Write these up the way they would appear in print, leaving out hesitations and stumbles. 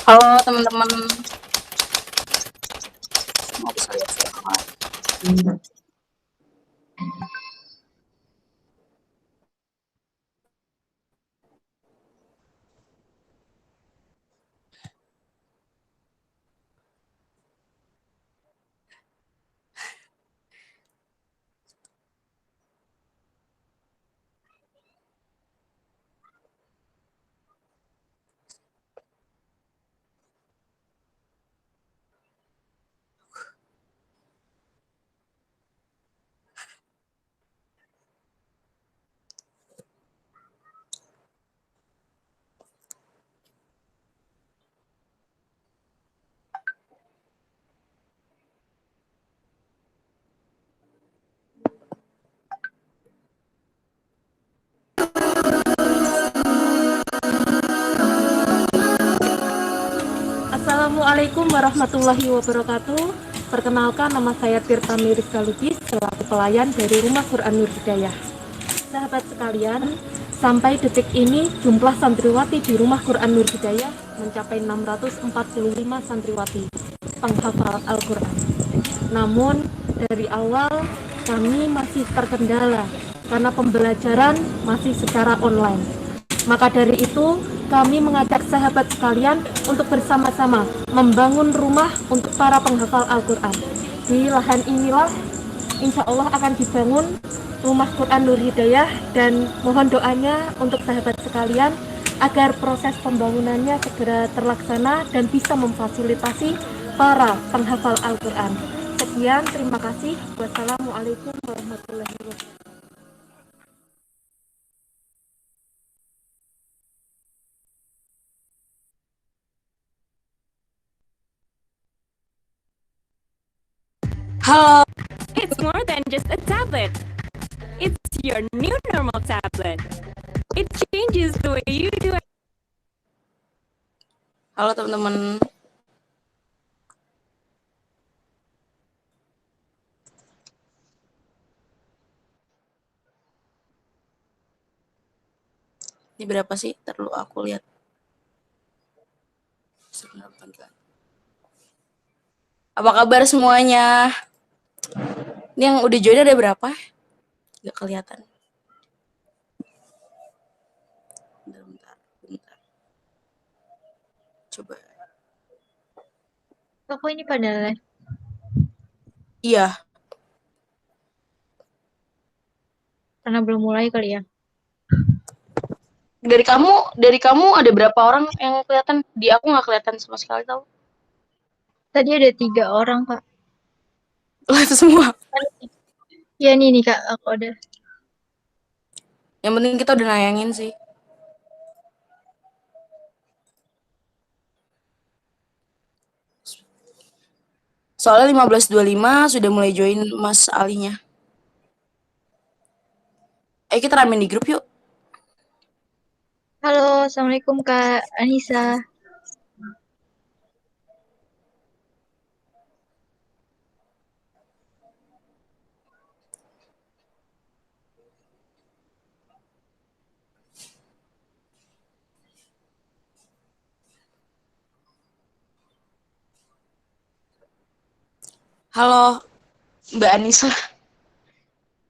Halo teman-teman, mau bisa lihat saya. Assalamualaikum warahmatullahi wabarakatuh. Perkenalkan, nama saya Tirta Miriska Lubis selaku pelayan dari Rumah Quran Nur Hidayah. Sahabat sekalian, sampai detik ini jumlah santriwati di Rumah Quran Nur Hidayah mencapai 645 santriwati penghafal Al-Quran. Namun dari awal kami masih terkendala karena pembelajaran masih secara online. Maka dari itu, kami mengajak sahabat sekalian untuk bersama-sama membangun rumah untuk para penghafal Al-Quran. Di lahan inilah insya Allah akan dibangun Rumah Quran Nur Hidayah, dan mohon doanya untuk sahabat sekalian agar proses pembangunannya segera terlaksana dan bisa memfasilitasi para penghafal Al-Quran. Sekian, terima kasih. Wassalamualaikum warahmatullahi wabarakatuh. Halo, It's more than just a tablet. It's your new normal tablet. It changes the way you do it. halo teman-teman. Ini berapa sih? Terlalu aku lihat. Apa kabar semuanya? Ini yang udah join ada berapa? Gak kelihatan. Bentar. Coba. Aku ini pada live. Iya, Karena belum mulai kali ya. dari kamu ada berapa orang yang kelihatan? Di aku nggak kelihatan sama sekali tau. Tadi ada 3 orang, Kak. Lah itu semua. Ya nih Kak, aku ada. Yang penting kita udah nayangin sih. Soalnya 15.25 sudah mulai join Mas Alinya. Kita ramen di grup yuk. Halo, Assalamualaikum Kak Anissa. Halo, Mbak Anissa.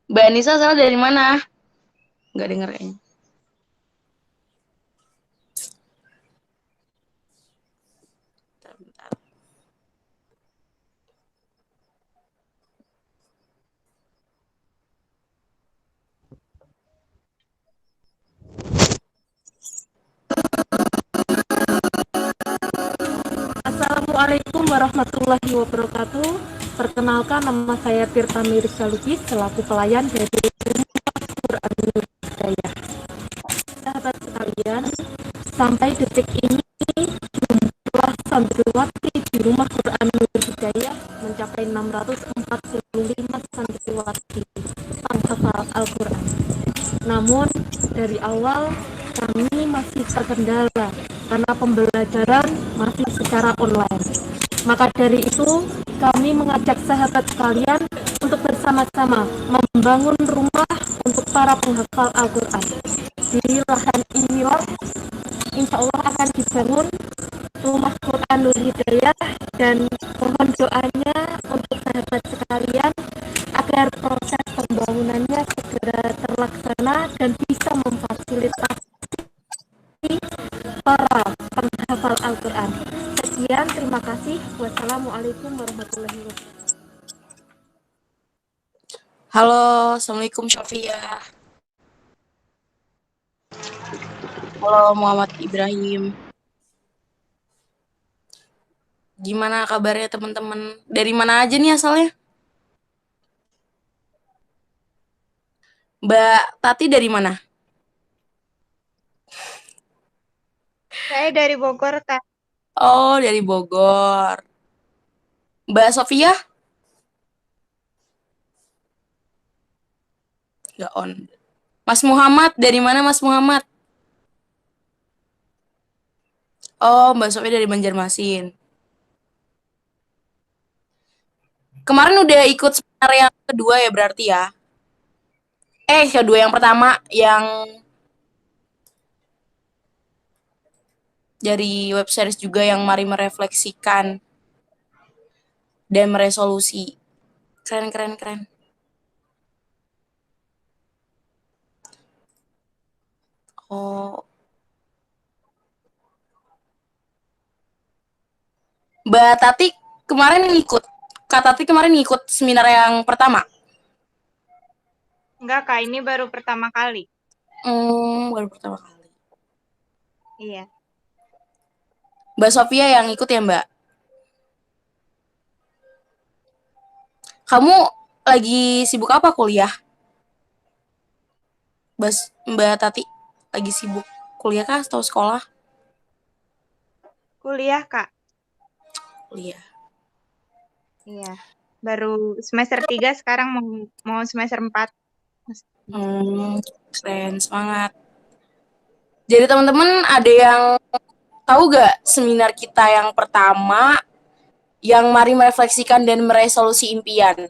Mbak Anissa asal dari mana? Nggak denger kayaknya. Bentar. Assalamualaikum warahmatullahi wabarakatuh. Perkenalkan, nama saya Tirta Miriska Lubis selaku pelayan dari Rumah Quran Nur Hidayah. Sahabat sekalian, sampai detik ini jumlah santriwati di Rumah Quran Nur Hidayah mencapai 645 santriwati penghafal Al-Quran. Namun dari awal kami masih terkendala karena pembelajaran masih secara online. Maka dari itu, kami mengajak sahabat sekalian untuk bersama-sama membangun rumah untuk para penghafal Al-Quran. Di lahan inilah insya Allah akan dibangun rumah Quran Nur Hidayah, dan mohon doanya untuk sahabat sekalian agar proses pembangunannya segera terlaksana dan bisa memfasilitasi para penghafal Al-Quran. Sekian, terima kasih. Wassalamualaikum warahmatullahi wabarakatuh. Halo, Assalamualaikum Syafia. Halo Muhammad Ibrahim. Gimana kabarnya teman-teman? Dari mana aja nih asalnya? Mbak Tati dari mana? Saya dari Bogor, Kak. Oh, dari Bogor. Mbak Sofia? Nggak on. Mas Muhammad, dari mana Mas Muhammad? Oh, Mbak Sofia dari Banjarmasin. Kemarin udah ikut seminar yang kedua ya berarti ya? Kedua, yang pertama yang dari web series juga yang mari merefleksikan dan meresolusi. Keren, keren, keren. Oh. Mbak Tati kemarin ikut. Kak Tati kemarin ikut seminar yang pertama. Enggak, Kak. Ini baru pertama kali. Baru pertama kali. Iya. Mbak Sofia yang ikut ya, Mbak? Kamu lagi sibuk apa kuliah? Mbak Tati lagi sibuk kuliah kah atau sekolah? Kuliah, Kak. Kuliah. Iya. Baru semester 3, sekarang mau semester 4. Keren, semangat. Jadi teman-teman ada yang tahu gak seminar kita yang pertama yang mari merefleksikan dan meresolusi impian?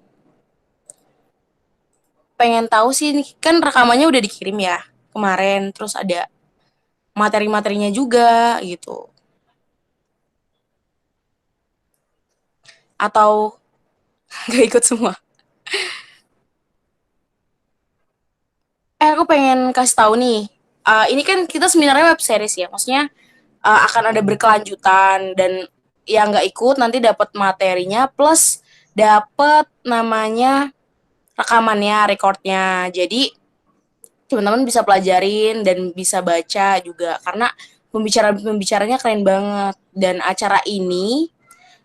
Pengen tahu sih, kan rekamannya udah dikirim ya kemarin, terus ada materi-materinya juga gitu. Atau gak ikut semua? Aku pengen kasih tahu nih, ini kan kita seminarnya web series ya, maksudnya akan ada berkelanjutan, dan yang nggak ikut nanti dapat materinya plus dapat namanya rekamannya, recordnya. Jadi teman-teman bisa pelajarin dan bisa baca juga karena pembicaranya keren banget. Dan acara ini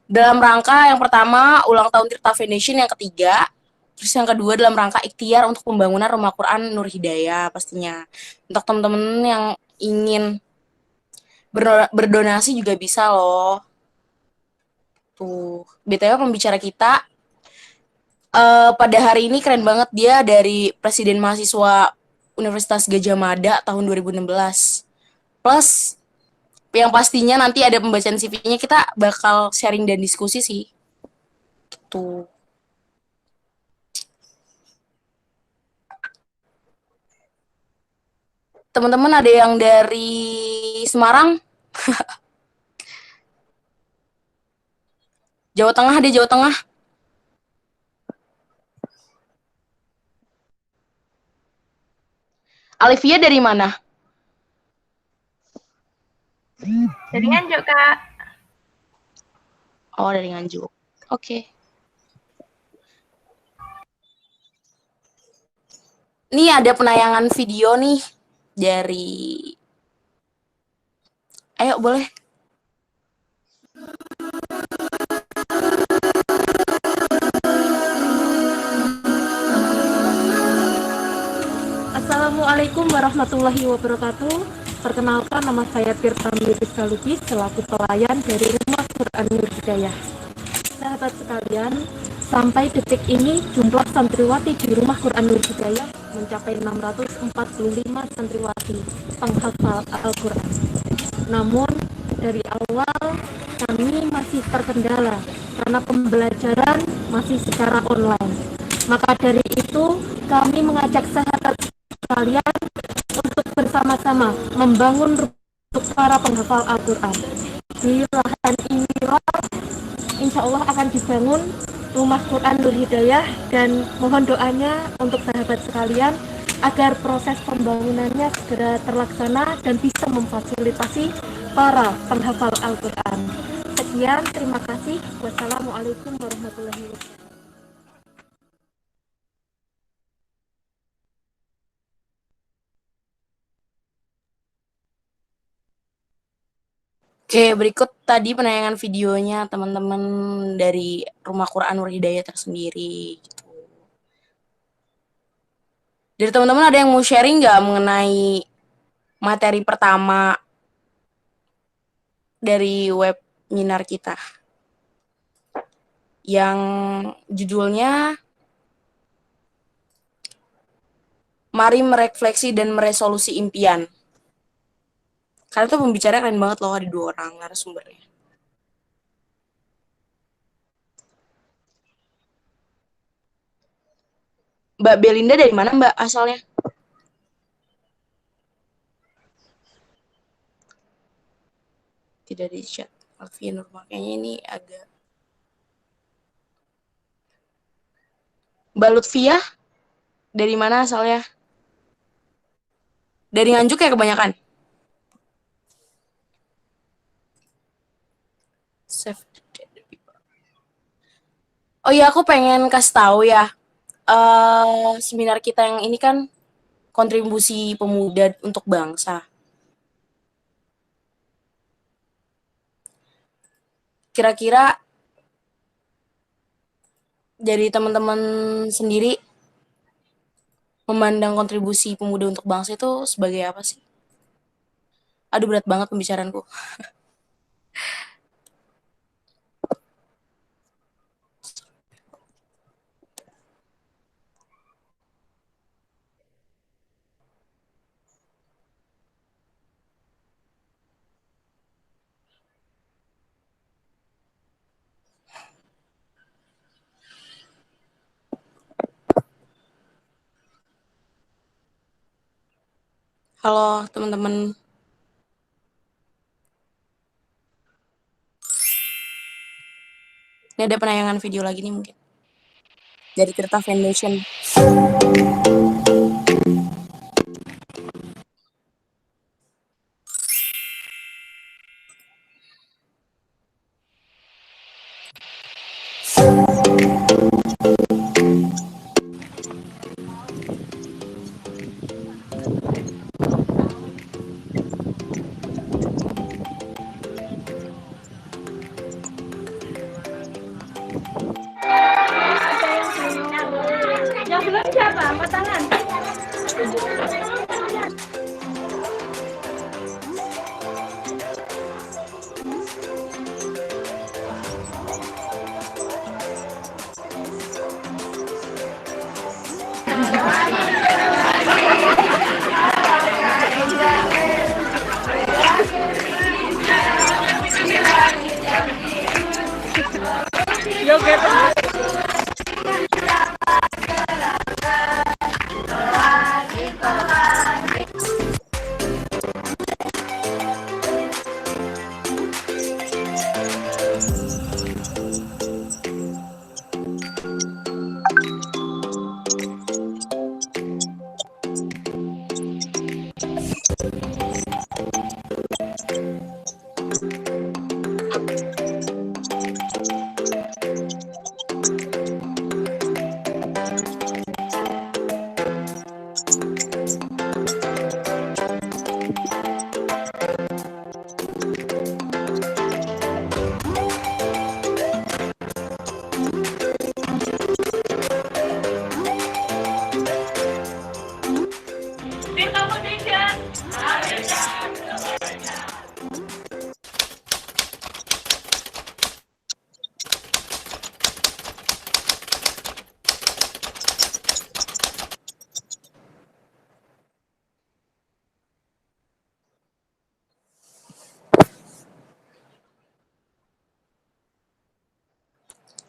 dalam rangka yang pertama ulang tahun Tirta Foundation, yang ketiga, terus yang kedua dalam rangka ikhtiar untuk pembangunan Rumah Quran Nur Hidayah pastinya. Untuk teman-teman yang ingin berdonasi juga bisa loh. Tuh, BTW pembicara kita pada hari ini keren banget, dia dari Presiden Mahasiswa Universitas Gadjah Mada tahun 2016. Plus yang pastinya nanti ada pembacaan CV-nya, kita bakal sharing dan diskusi sih. Tuh. Teman-teman ada yang dari Semarang? Jawa Tengah, ada Jawa Tengah. Alivia dari mana? Dari Nganjuk, Kak. Oh, dari Nganjuk. Oke. Ini ada penayangan video nih dari... Ayo, boleh. Assalamualaikum warahmatullahi wabarakatuh. Perkenalkan, nama saya Tirta Miriska Lubis selaku pelayan dari Rumah Quran Nur Hidayah. Sahabat sekalian, sampai detik ini jumlah santriwati di Rumah Quran Nur Hidayah mencapai 645 santriwati penghafal Al-Quran. Namun dari awal kami masih terkendala karena pembelajaran masih secara online. Maka dari itu kami mengajak sahabat sekalian untuk bersama-sama membangun untuk para penghafal Al-Quran. Di lahan inilah insya Allah akan dibangun rumah Quran Nur Hidayah, dan mohon doanya untuk sahabat sekalian agar proses pembangunannya segera terlaksana dan bisa memfasilitasi para penghafal Al-Quran. Sekian, terima kasih. Wassalamualaikum warahmatullahi wabarakatuh. Oke, berikut tadi penayangan videonya teman-teman dari Rumah Quran Nur Hidayah tersendiri. Gitu. Dari teman-teman ada yang mau sharing nggak mengenai materi pertama dari webinar kita? Yang judulnya Mari Merefleksi dan Meresolusi Impian. Karena tuh pembicara keren banget loh, ada 2 orang narasumbernya. Mbak Belinda dari mana Mbak asalnya? Tidak di chat. Alfian Nurma, kayaknya ini agak... Mbak Lutfiah dari mana asalnya? Dari Nganjuk ya kebanyakan? Save the dead people. Oh iya, aku pengen kasih tahu ya. Seminar kita yang ini kan kontribusi pemuda untuk bangsa. Kira-kira jadi teman-teman sendiri memandang kontribusi pemuda untuk bangsa itu sebagai apa sih? Aduh, berat banget pembicaraanku. Halo teman-teman. Ini ada penayangan video lagi nih mungkin. Dari Tirta Foundation. Yang belum siapa? Angkat tangan.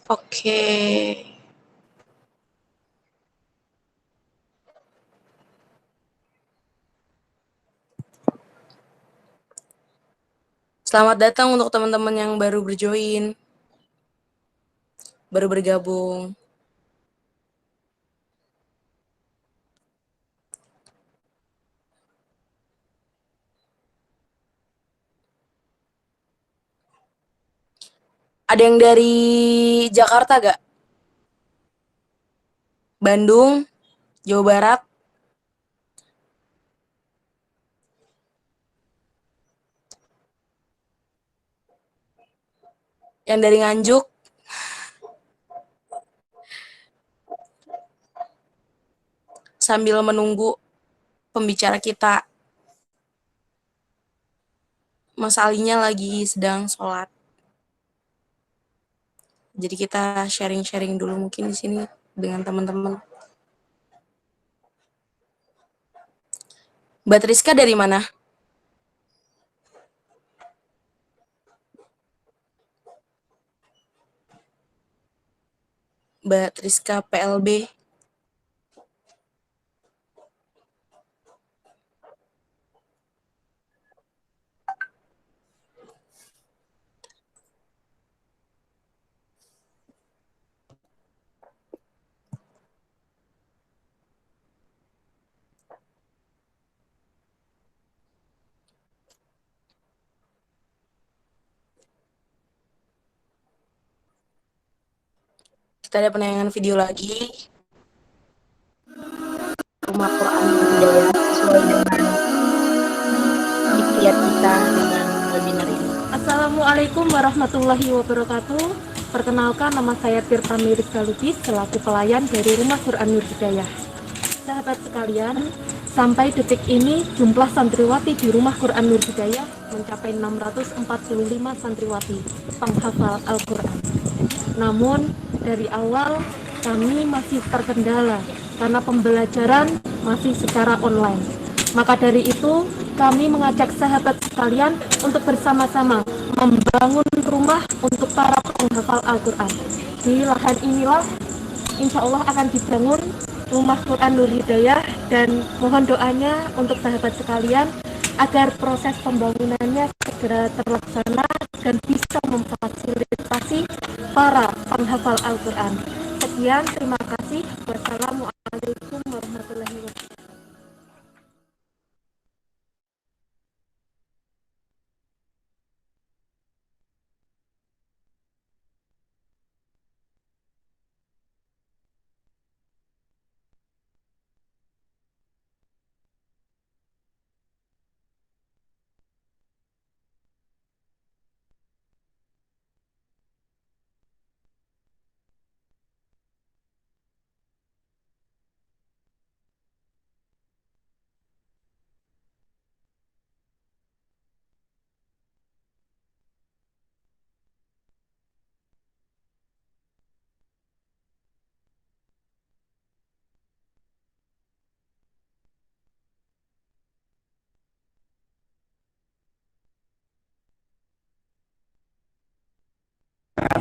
Oke. Selamat datang untuk teman-teman yang baru berjoin, baru bergabung. Ada yang dari Jakarta gak? Bandung, Jawa Barat, yang dari Nganjuk, sambil menunggu pembicara kita. Mas Alinya lagi sedang sholat. Jadi kita sharing-sharing dulu mungkin di sini dengan teman-teman. Mbak Triska dari mana? Mbak Triska PLB. Kita ada penayangan video lagi. Rumah Quran Hidayah sesuai dengan ikhtiar kita dengan webinar ini. Assalamualaikum warahmatullahi wabarakatuh. Perkenalkan, nama saya Tirta Miriska Lubis selaku pelayan dari Rumah Quran Nur Hidayah. Sahabat sekalian, sampai detik ini jumlah santriwati di Rumah Quran Nur Hidayah mencapai 645 santriwati penghafal Al-Quran. Namun dari awal kami masih terkendala karena pembelajaran masih secara online. Maka dari itu kami mengajak sahabat sekalian untuk bersama-sama membangun rumah untuk para penghafal Al-Quran. Di lahan inilah insya Allah akan dibangun Rumah Quran Nur Hidayah, dan mohon doanya untuk sahabat sekalian agar proses pembangunannya segera terlaksana dan bisa memfasilitasi para penghafal Al-Quran. Sekian, terima kasih. Wassalamualaikum warahmatullahi wabarakatuh.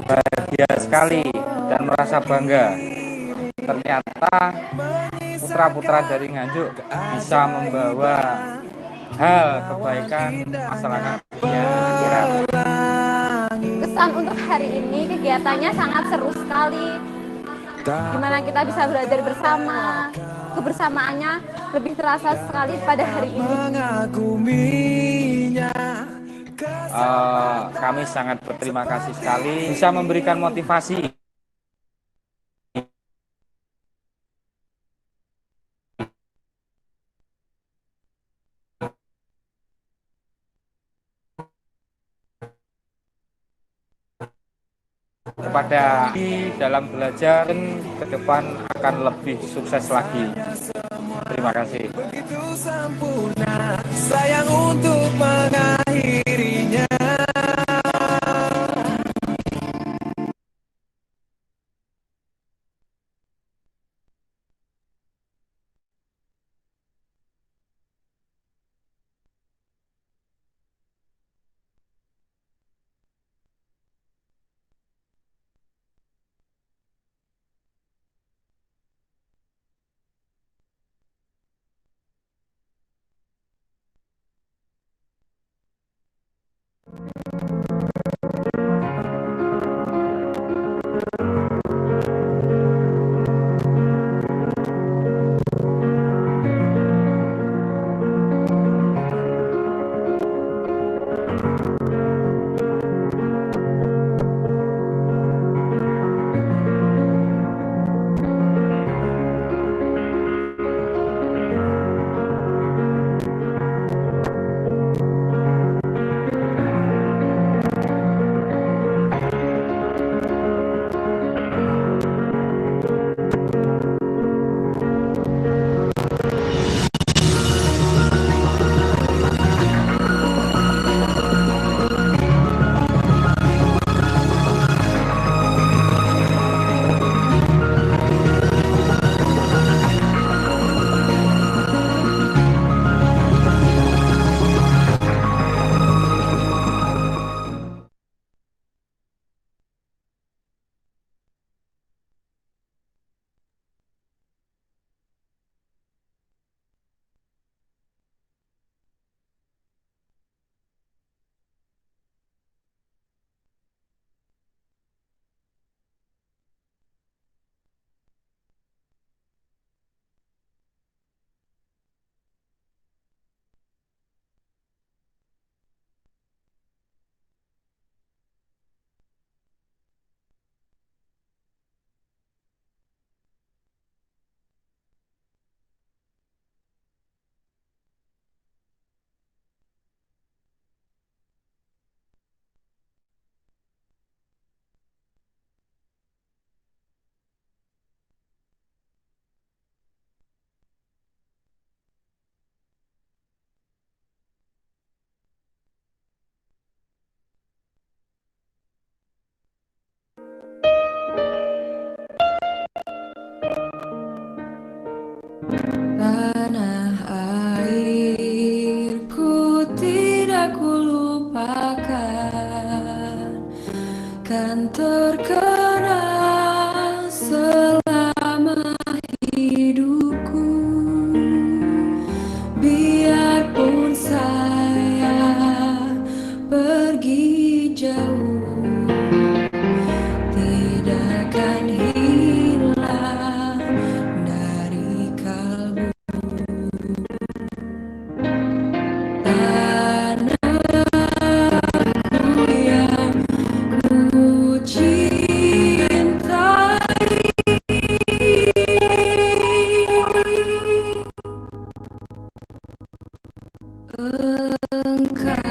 Bahagia sekali dan merasa bangga. Ternyata putra-putra dari Nganjuk bisa membawa hal kebaikan masyarakat dunia akhirat. Kesan untuk hari ini kegiatannya sangat seru sekali. Gimana kita bisa belajar bersama, kebersamaannya lebih terasa sekali pada hari ini. Kami sangat berterima kasih sekali bisa memberikan motivasi kepada dalam belajar dan ke depan akan lebih sukses lagi. Terima kasih. Sayang untuk mengakhirinya. Tanah airku tidak kulupakan, kan terkenang selama hidupku. Biarpun saya pergi jauh, tidak akan hilang dari kalbu. Tanahku yang ku cintai, engkau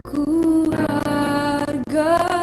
ku hargai.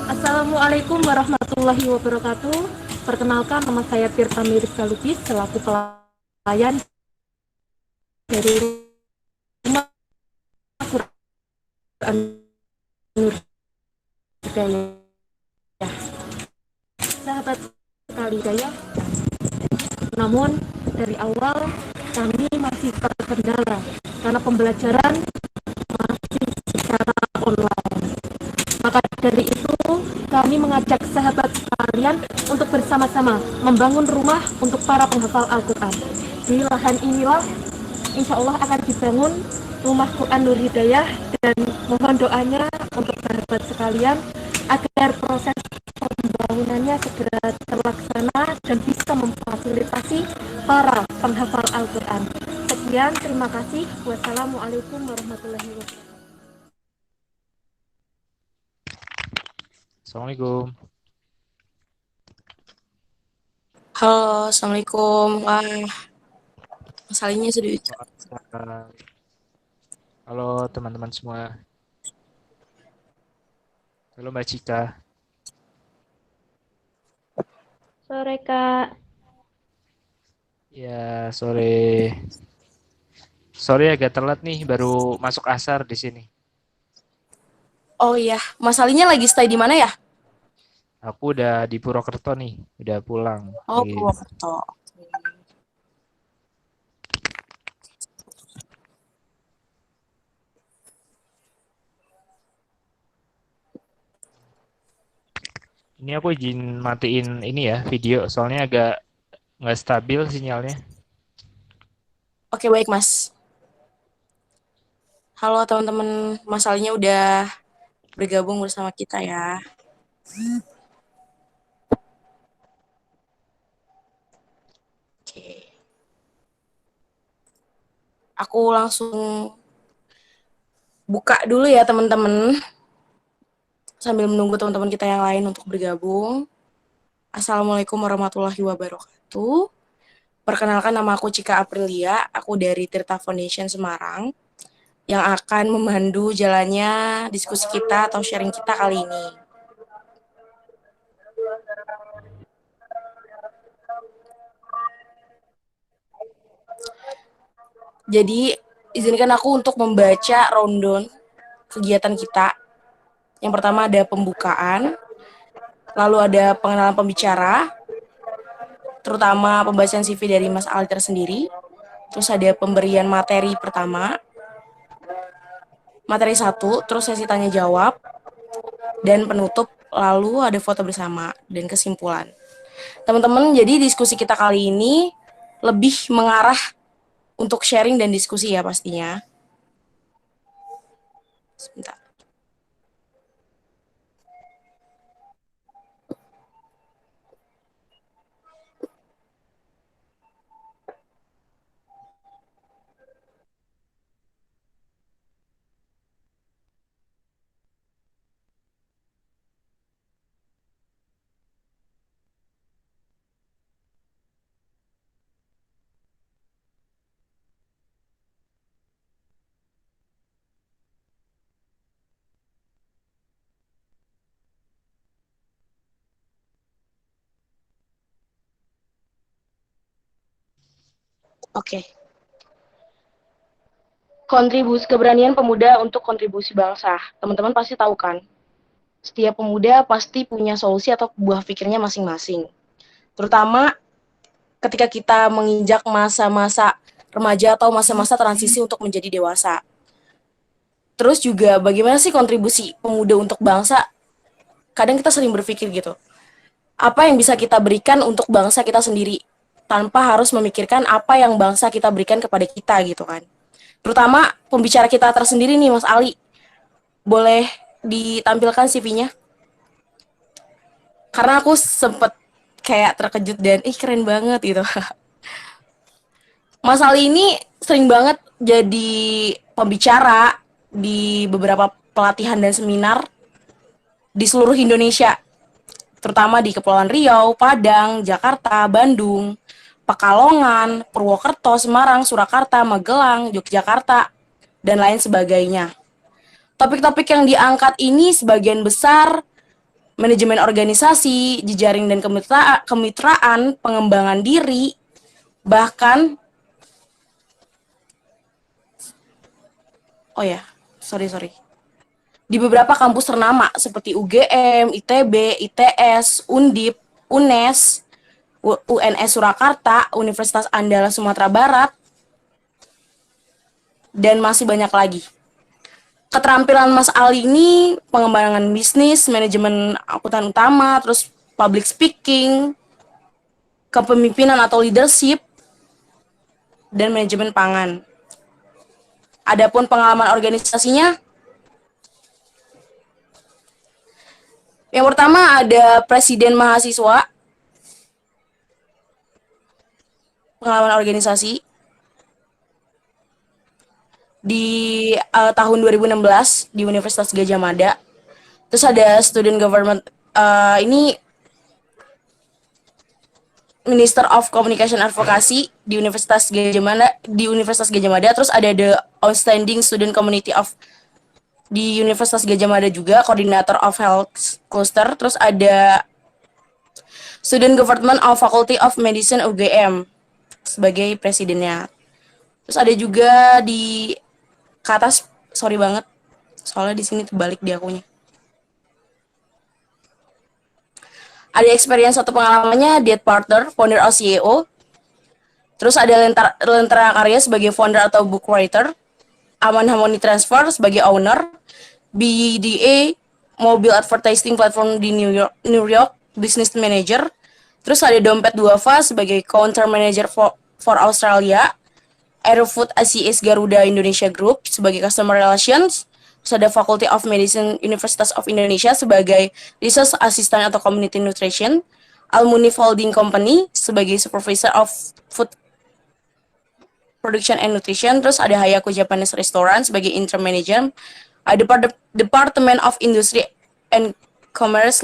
Assalamualaikum warahmatullahi wabarakatuh. Perkenalkan, nama saya Tirta Miriska Lubis selaku pelayan dari Rumah Quran Nur Hidayah. Sahabat sekali daya, namun dari awal kami masih terkendala karena pembelajaran masih secara online. Maka dari itu kami mengajak sahabat sekalian untuk bersama-sama membangun rumah untuk para penghafal Al-Quran. Di lahan inilah insya Allah akan dibangun Rumah Quran Nur Hidayah, dan mohon doanya untuk sahabat sekalian agar proses pembangunannya segera terlaksana dan bisa memfasilitasi para penghafal Al-Quran. Sekian, terima kasih. Wassalamualaikum warahmatullahi wabarakatuh. Assalamualaikum. Halo, Assalamualaikum. Wah, masalahnya sudah. Halo teman-teman semua. Halo Mbak Cika. Sore, Kak. Ya, sore. Sorry agak telat nih, baru masuk asar di sini. Oh iya, masalahnya lagi stay di mana ya? Aku udah di Purwokerto nih, udah pulang. Oh, Lagi. Purwokerto. Ini aku izin matiin ini ya video, soalnya agak nggak stabil sinyalnya. Oke, baik Mas. Halo teman-teman, masalahnya udah bergabung bersama kita ya. Oke. Aku langsung buka dulu ya teman-teman, sambil menunggu teman-teman kita yang lain untuk bergabung. Assalamualaikum warahmatullahi wabarakatuh. Perkenalkan, nama aku Cika Aprilia, aku dari Tirta Foundation Semarang, yang akan memandu jalannya diskusi kita atau sharing kita kali ini. Jadi, izinkan aku untuk membaca rundown kegiatan kita. Yang pertama ada pembukaan, lalu ada pengenalan pembicara, terutama pembahasan CV dari Mas Alter sendiri. Terus ada pemberian materi pertama, materi 1, terus sesi tanya jawab, dan penutup, lalu ada foto bersama dan kesimpulan. Teman-teman, jadi diskusi kita kali ini lebih mengarah untuk sharing dan diskusi ya pastinya. Sebentar. Oke. Kontribusi keberanian pemuda untuk kontribusi bangsa. Teman-teman pasti tahu kan? Setiap pemuda pasti punya solusi atau buah pikirnya masing-masing. Terutama ketika kita menginjak masa-masa remaja atau masa-masa transisi untuk menjadi dewasa. Terus juga bagaimana sih kontribusi pemuda untuk bangsa? Kadang kita sering berpikir gitu. Apa yang bisa kita berikan untuk bangsa kita sendiri tanpa harus memikirkan apa yang bangsa kita berikan kepada kita gitu kan. Terutama pembicara kita tersendiri nih Mas Ali. Boleh ditampilkan CV-nya? Karena aku sempet kayak terkejut dan keren banget gitu. Mas Ali ini sering banget jadi pembicara di beberapa pelatihan dan seminar di seluruh Indonesia, terutama di Kepulauan Riau, Padang, Jakarta, Bandung, Pekalongan, Purwokerto, Semarang, Surakarta, Magelang, Yogyakarta, dan lain sebagainya. Topik-topik yang diangkat ini sebagian besar manajemen organisasi, jejaring dan kemitraan, pengembangan diri, bahkan sorry. Di beberapa kampus ternama seperti UGM, ITB, ITS, Undip, UNES, UNS Surakarta, Universitas Andalas Sumatera Barat, dan masih banyak lagi. Keterampilan Mas Ali ini pengembangan bisnis, manajemen akuntan utama, terus public speaking, kepemimpinan atau leadership, dan manajemen pangan. Adapun pengalaman organisasinya, yang pertama ada presiden mahasiswa, pengalaman organisasi di tahun 2016 di Universitas Gadjah Mada. Terus ada student government, ini Minister of Communication Advocacy di Universitas Gadjah Mada. Terus ada the outstanding student community of di Universitas Gadjah Mada juga, Coordinator of Health Cluster. Terus ada Student Government of Faculty of Medicine UGM sebagai presidennya. Terus ada juga di ke atas, sorry banget, soalnya di sini terbalik di akunya. Ada experience atau pengalamannya, Dead Partner, founder atau CEO. Terus ada Lentera Karya sebagai founder atau book writer. Aman Harmony Transfer sebagai owner. BDA, Mobile Advertising Platform di New York, Business Manager. Terus ada Dompet Duafa sebagai Counter Manager for Australia. Aerofood ACS Garuda Indonesia Group sebagai Customer Relations. Terus ada Faculty of Medicine Universitas of Indonesia sebagai Research Assistant atau Community Nutrition. Almuni Holding Company sebagai Supervisor of Food Production and Nutrition. Terus ada Hayako Japanese Restaurant sebagai Interim Manager. Ada Department of Industry and Commerce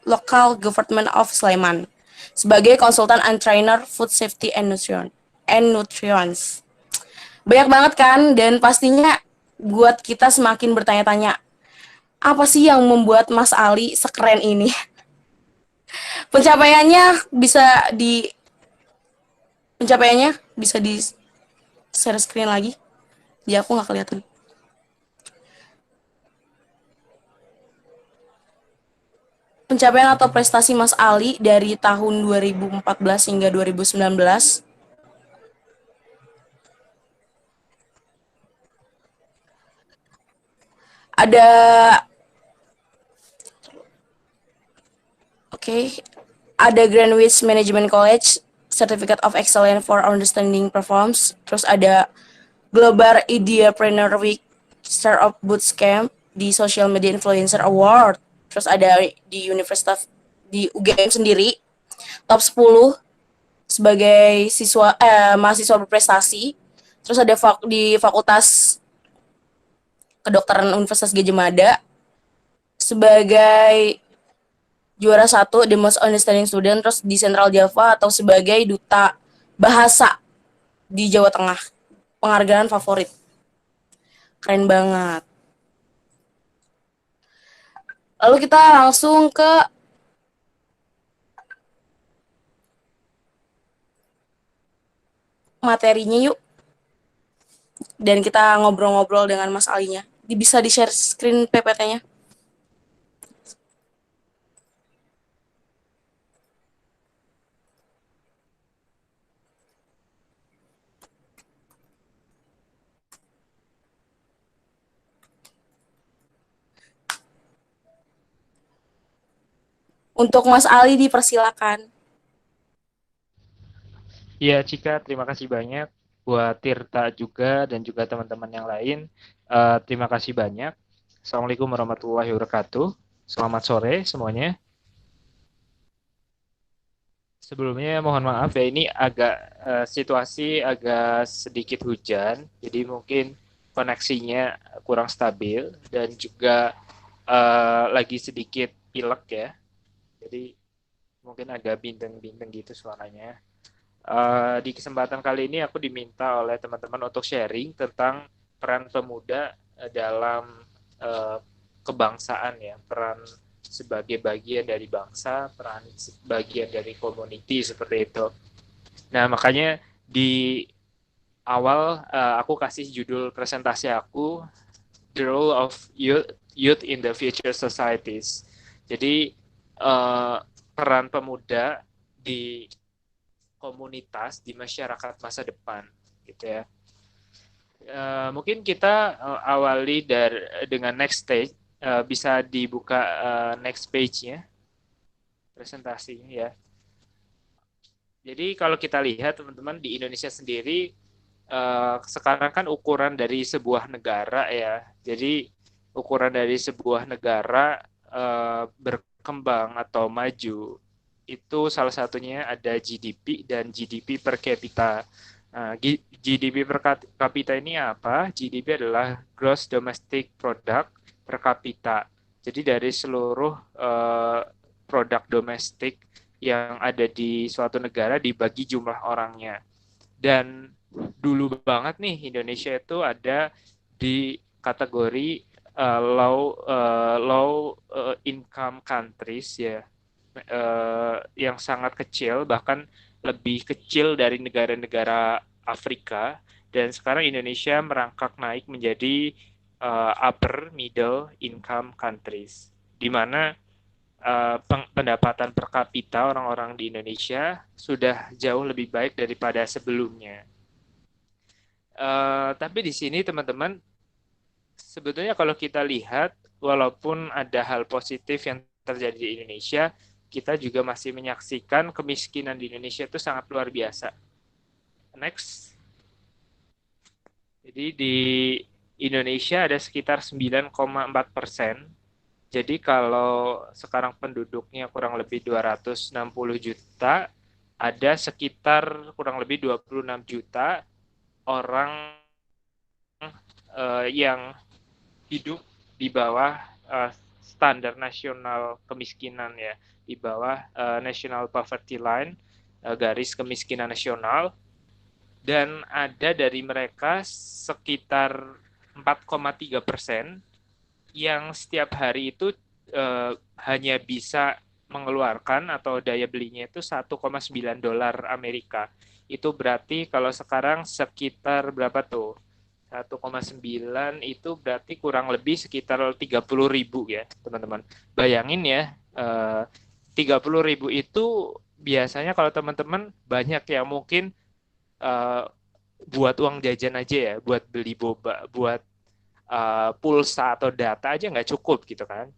Local Government of Sleman sebagai Konsultan and Trainer Food Safety and Nutrients. Banyak banget kan, dan pastinya buat kita semakin bertanya-tanya, apa sih yang membuat Mas Ali sekeren ini? Pencapaiannya bisa di share screen lagi. Ya, aku nggak kelihatan. Pencapaian atau prestasi Mas Ali dari tahun 2014 hingga 2019. Ada Greenwich Management College Certificate of Excellence for Understanding Performance. Terus ada Global Ideapreneur Week Startup Bootcamp di Social Media Influencer Award. Terus ada di Universitas di UGM sendiri top 10 sebagai mahasiswa berprestasi. Terus ada di Fakultas Kedokteran Universitas Gadjah Mada sebagai juara 1 The Most Understanding Student. Terus di Central Java atau sebagai duta bahasa di Jawa Tengah, penghargaan favorit. Keren banget. Lalu kita langsung ke materinya yuk. Dan kita ngobrol-ngobrol dengan Mas Alinya. Bisa di-share screen PPT-nya. Untuk Mas Ali dipersilakan. Ya, Cika, terima kasih banyak buat Tirta juga dan juga teman-teman yang lain. Terima kasih banyak. Assalamualaikum warahmatullahi wabarakatuh. Selamat sore semuanya. Sebelumnya mohon maaf ya, ini agak situasi agak sedikit hujan, jadi mungkin koneksinya kurang stabil dan juga lagi sedikit pilek ya. Jadi mungkin agak bintang-bintang gitu suaranya. Di kesempatan kali ini aku diminta oleh teman-teman untuk sharing tentang peran pemuda dalam kebangsaan ya, peran sebagai bagian dari bangsa, peran bagian dari community seperti itu. Nah, makanya di awal aku kasih judul presentasi aku The Role of Youth in the Future Societies. Jadi peran pemuda di komunitas, di masyarakat masa depan gitu ya. Mungkin kita awali dengan next stage. Bisa dibuka next page-nya, presentasinya ya. Jadi kalau kita lihat teman-teman di Indonesia sendiri, sekarang kan ukuran dari sebuah negara ya. Jadi ukuran dari sebuah negara berkembang atau maju, itu salah satunya ada GDP dan GDP per kapita. GDP per kapita ini apa? GDP adalah Gross Domestic Product per kapita. Jadi dari seluruh produk domestik yang ada di suatu negara dibagi jumlah orangnya. Dan dulu banget nih Indonesia itu ada di kategori low income countries ya, yang sangat kecil, bahkan lebih kecil dari negara-negara Afrika. Dan sekarang Indonesia merangkak naik menjadi upper middle income countries, di mana pendapatan per kapita orang-orang di Indonesia sudah jauh lebih baik daripada sebelumnya. Tapi di sini teman-teman, sebetulnya kalau kita lihat, walaupun ada hal positif yang terjadi di Indonesia, kita juga masih menyaksikan kemiskinan di Indonesia itu sangat luar biasa. Next. Jadi di Indonesia ada sekitar 9,4%. Jadi kalau sekarang penduduknya kurang lebih 260 juta, ada sekitar kurang lebih 26 juta orang yang hidup di bawah standar nasional kemiskinan ya, di bawah National Poverty Line, garis kemiskinan nasional. Dan ada dari mereka sekitar 4,3% yang setiap hari itu hanya bisa mengeluarkan atau daya belinya itu $1,9 Amerika. Itu berarti kalau sekarang sekitar berapa tuh? 1,9 itu berarti kurang lebih sekitar 30.000 ya teman-teman. Bayangin ya, 30.000 itu biasanya kalau teman-teman banyak yang mungkin buat uang jajan aja ya, buat beli boba, buat pulsa atau data aja nggak cukup gitu kan.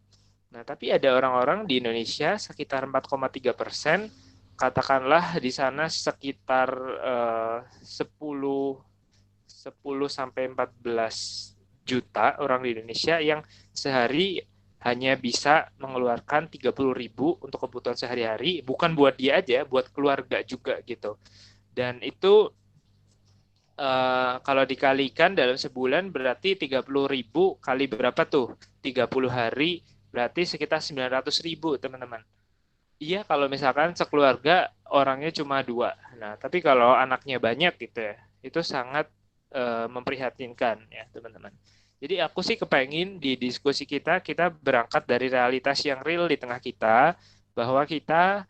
Nah, tapi ada orang-orang di Indonesia sekitar 4,3%, katakanlah di sana sekitar 10 sampai 14 juta orang di Indonesia yang sehari hanya bisa mengeluarkan 30.000 untuk kebutuhan sehari-hari, bukan buat dia aja, buat keluarga juga gitu. Dan itu kalau dikalikan dalam sebulan berarti 30.000 kali berapa tuh? 30 hari berarti sekitar 900.000 teman-teman. Iya kalau misalkan sekeluarga orangnya cuma 2. Nah tapi kalau anaknya banyak gitu ya, itu sangat memprihatinkan ya teman-teman. Jadi aku sih kepengin di diskusi kita berangkat dari realitas yang real di tengah kita, bahwa kita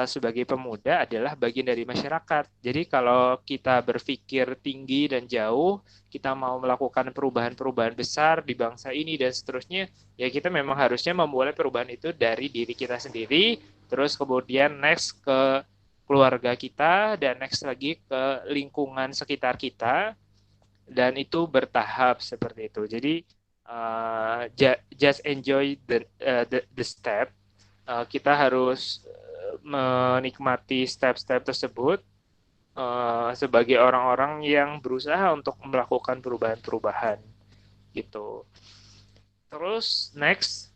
sebagai pemuda adalah bagian dari masyarakat. Jadi kalau kita berpikir tinggi dan jauh, kita mau melakukan perubahan-perubahan besar di bangsa ini dan seterusnya, ya kita memang harusnya memulai perubahan itu dari diri kita sendiri, terus kemudian next ke keluarga kita, dan next lagi ke lingkungan sekitar kita, dan itu bertahap seperti itu. Jadi just enjoy the step. Kita harus menikmati step-step tersebut sebagai orang-orang yang berusaha untuk melakukan perubahan-perubahan gitu. Terus next,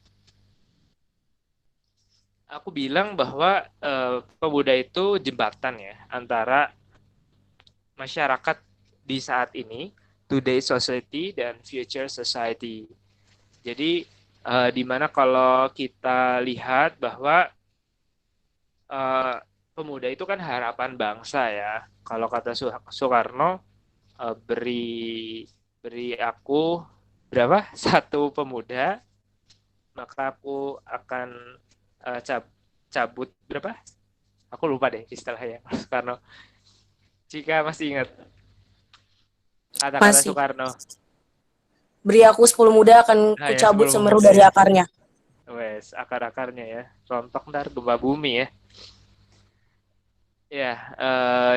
aku bilang bahwa pemuda itu jembatan ya antara masyarakat di saat ini, today society dan future society. Jadi di mana kalau kita lihat bahwa pemuda itu kan harapan bangsa ya. Kalau kata Soekarno, beri aku berapa? 1 pemuda, maka aku akan cabut berapa? Aku lupa deh istilahnya Soekarno. Jika masih ingat kata-kata Soekarno. Beri aku 10 muda akan kucabut semeru dari akarnya. Wes, akar-akarnya ya. Rontok ntar gempa bumi ya. Ya,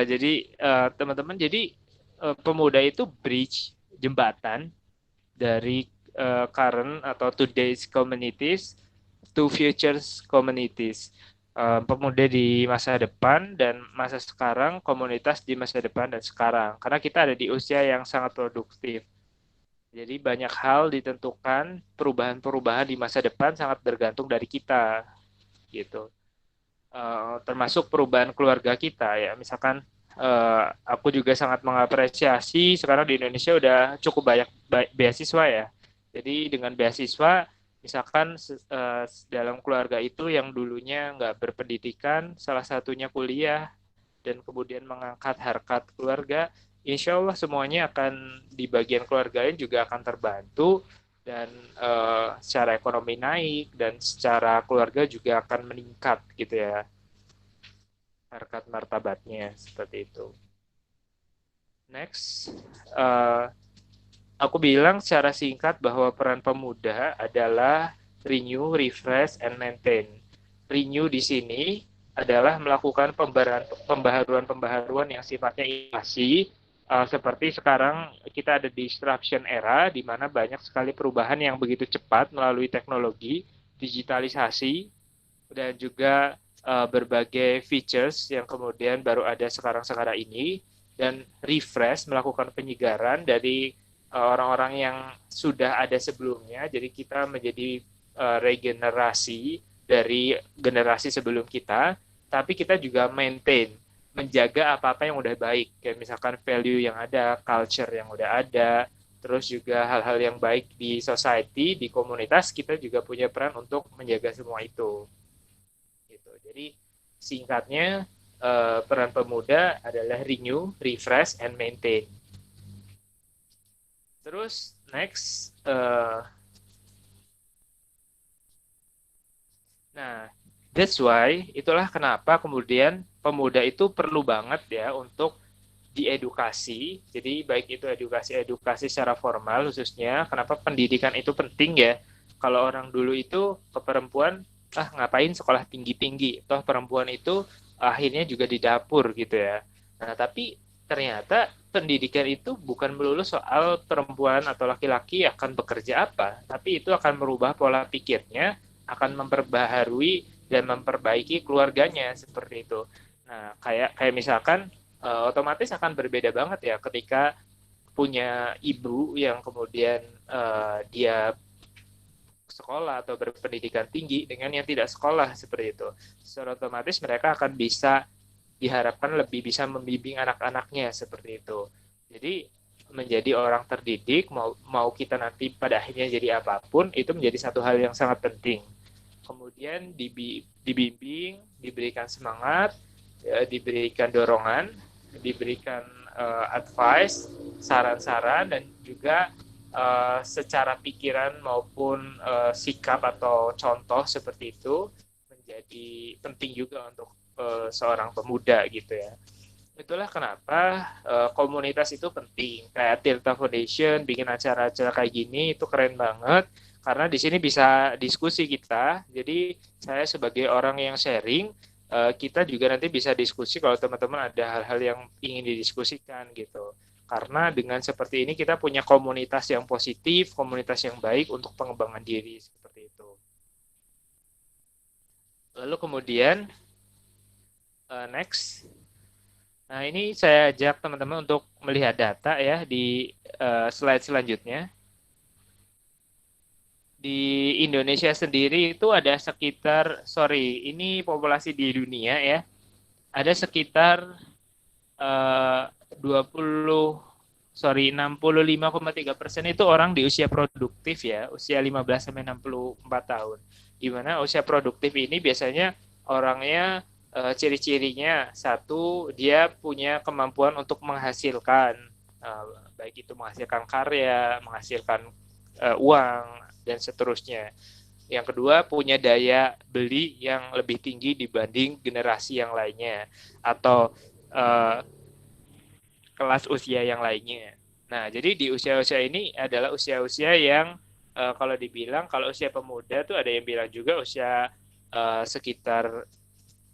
jadi teman-teman, jadi pemuda itu bridge, jembatan dari current atau today's communities to futures communities. Pemuda di masa depan dan masa sekarang, komunitas di masa depan dan sekarang. Karena kita ada di usia yang sangat produktif. Jadi banyak hal ditentukan, perubahan-perubahan di masa depan sangat bergantung dari kita, gitu. Termasuk perubahan keluarga kita ya. Misalkan aku juga sangat mengapresiasi sekarang di Indonesia udah cukup banyak beasiswa ya. Jadi dengan beasiswa, misalkan dalam keluarga itu yang dulunya nggak berpendidikan, salah satunya kuliah dan kemudian mengangkat harkat keluarga, insya Allah semuanya akan di bagian keluarganya juga akan terbantu. Dan secara ekonomi naik dan secara keluarga juga akan meningkat gitu ya, harkat martabatnya seperti itu. Next, aku bilang secara singkat bahwa peran pemuda adalah renew, refresh, and maintain. Renew di sini adalah melakukan pembaharuan-pembaharuan yang sifatnya inovasi. Seperti sekarang kita ada di disruption era, di mana banyak sekali perubahan yang begitu cepat melalui teknologi, digitalisasi, dan juga berbagai features yang kemudian baru ada sekarang-sekarang ini, dan refresh, melakukan penyegaran dari orang-orang yang sudah ada sebelumnya, jadi kita menjadi regenerasi dari generasi sebelum kita, tapi kita juga maintain, menjaga apa-apa yang udah baik, kayak misalkan value yang ada, culture yang udah ada, terus juga hal-hal yang baik di society, di komunitas, kita juga punya peran untuk menjaga semua itu. Gitu. Jadi singkatnya peran pemuda adalah renew, refresh, and maintain. Terus next, nah that's why, itulah kenapa kemudian pemuda itu perlu banget ya untuk diedukasi. Jadi baik itu edukasi secara formal khususnya. Kenapa pendidikan itu penting ya? Kalau orang dulu itu ke perempuan, ngapain sekolah tinggi-tinggi? Toh perempuan itu akhirnya juga di dapur gitu ya. Nah tapi ternyata pendidikan itu bukan melulu soal perempuan atau laki-laki akan bekerja apa, tapi itu akan merubah pola pikirnya, akan memperbaharui dan memperbaiki keluarganya seperti itu. Nah, kayak misalkan otomatis akan berbeda banget ya ketika punya ibu yang kemudian dia sekolah atau berpendidikan tinggi dengan yang tidak sekolah seperti itu. Secara otomatis mereka akan diharapkan lebih bisa membimbing anak-anaknya seperti itu. Jadi menjadi orang terdidik, mau kita nanti pada akhirnya jadi apapun, itu menjadi satu hal yang sangat penting. Kemudian dibimbing, diberikan semangat, diberikan dorongan, diberikan advice, saran-saran, dan juga secara pikiran maupun sikap atau contoh seperti itu menjadi penting juga untuk seorang pemuda gitu ya. Itulah kenapa komunitas itu penting. Kayak Tirta Foundation bikin acara-acara kayak gini itu keren banget karena di sini bisa diskusi kita. Jadi saya sebagai orang yang sharing, kita juga nanti bisa diskusi kalau teman-teman ada hal-hal yang ingin didiskusikan gitu. Karena dengan seperti ini kita punya komunitas yang positif, komunitas yang baik untuk pengembangan diri seperti itu. Lalu kemudian next. Nah, ini saya ajak teman-teman untuk melihat data ya di slide selanjutnya. Di Indonesia sendiri itu ada sekitar, ini populasi di dunia ya, ada sekitar 65,3% itu orang di usia produktif ya, usia 15 sampai 64 tahun. Di mana usia produktif ini biasanya orangnya ciri-cirinya satu, dia punya kemampuan untuk menghasilkan, baik itu menghasilkan karya, menghasilkan uang, dan seterusnya. Yang kedua, punya daya beli yang lebih tinggi dibanding generasi yang lainnya, atau kelas usia yang lainnya. Nah, jadi di usia-usia ini adalah usia-usia yang kalau dibilang, kalau usia pemuda tuh ada yang bilang juga usia sekitar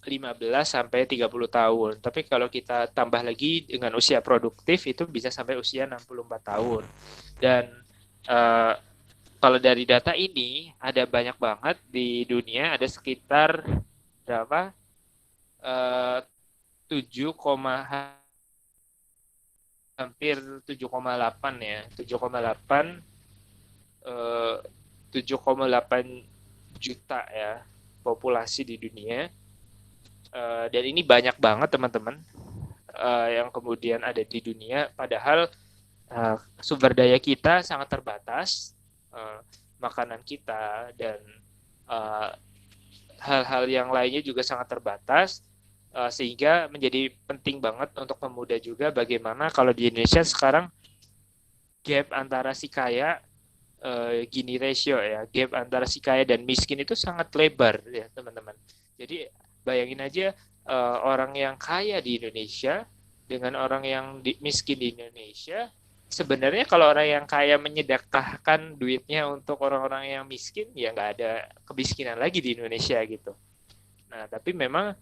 15 sampai 30 tahun. Tapi kalau kita tambah lagi dengan usia produktif itu bisa sampai usia 64 tahun. Dan kalau dari data ini ada banyak banget di dunia, ada sekitar berapa? 7,8 ya. 7,8 juta ya populasi di dunia. Dan ini banyak banget teman-teman yang kemudian ada di dunia, padahal sumber daya kita sangat terbatas, makanan kita dan hal-hal yang lainnya juga sangat terbatas, sehingga menjadi penting banget untuk pemuda juga bagaimana kalau di Indonesia sekarang gap antara si kaya, Gini ratio ya, gap antara si kaya dan miskin itu sangat lebar ya teman-teman. Jadi bayangin aja orang yang kaya di Indonesia dengan orang yang miskin di Indonesia. Sebenarnya kalau orang yang kaya menyedekahkan duitnya untuk orang-orang yang miskin, ya nggak ada kemiskinan lagi di Indonesia gitu. Nah, tapi memang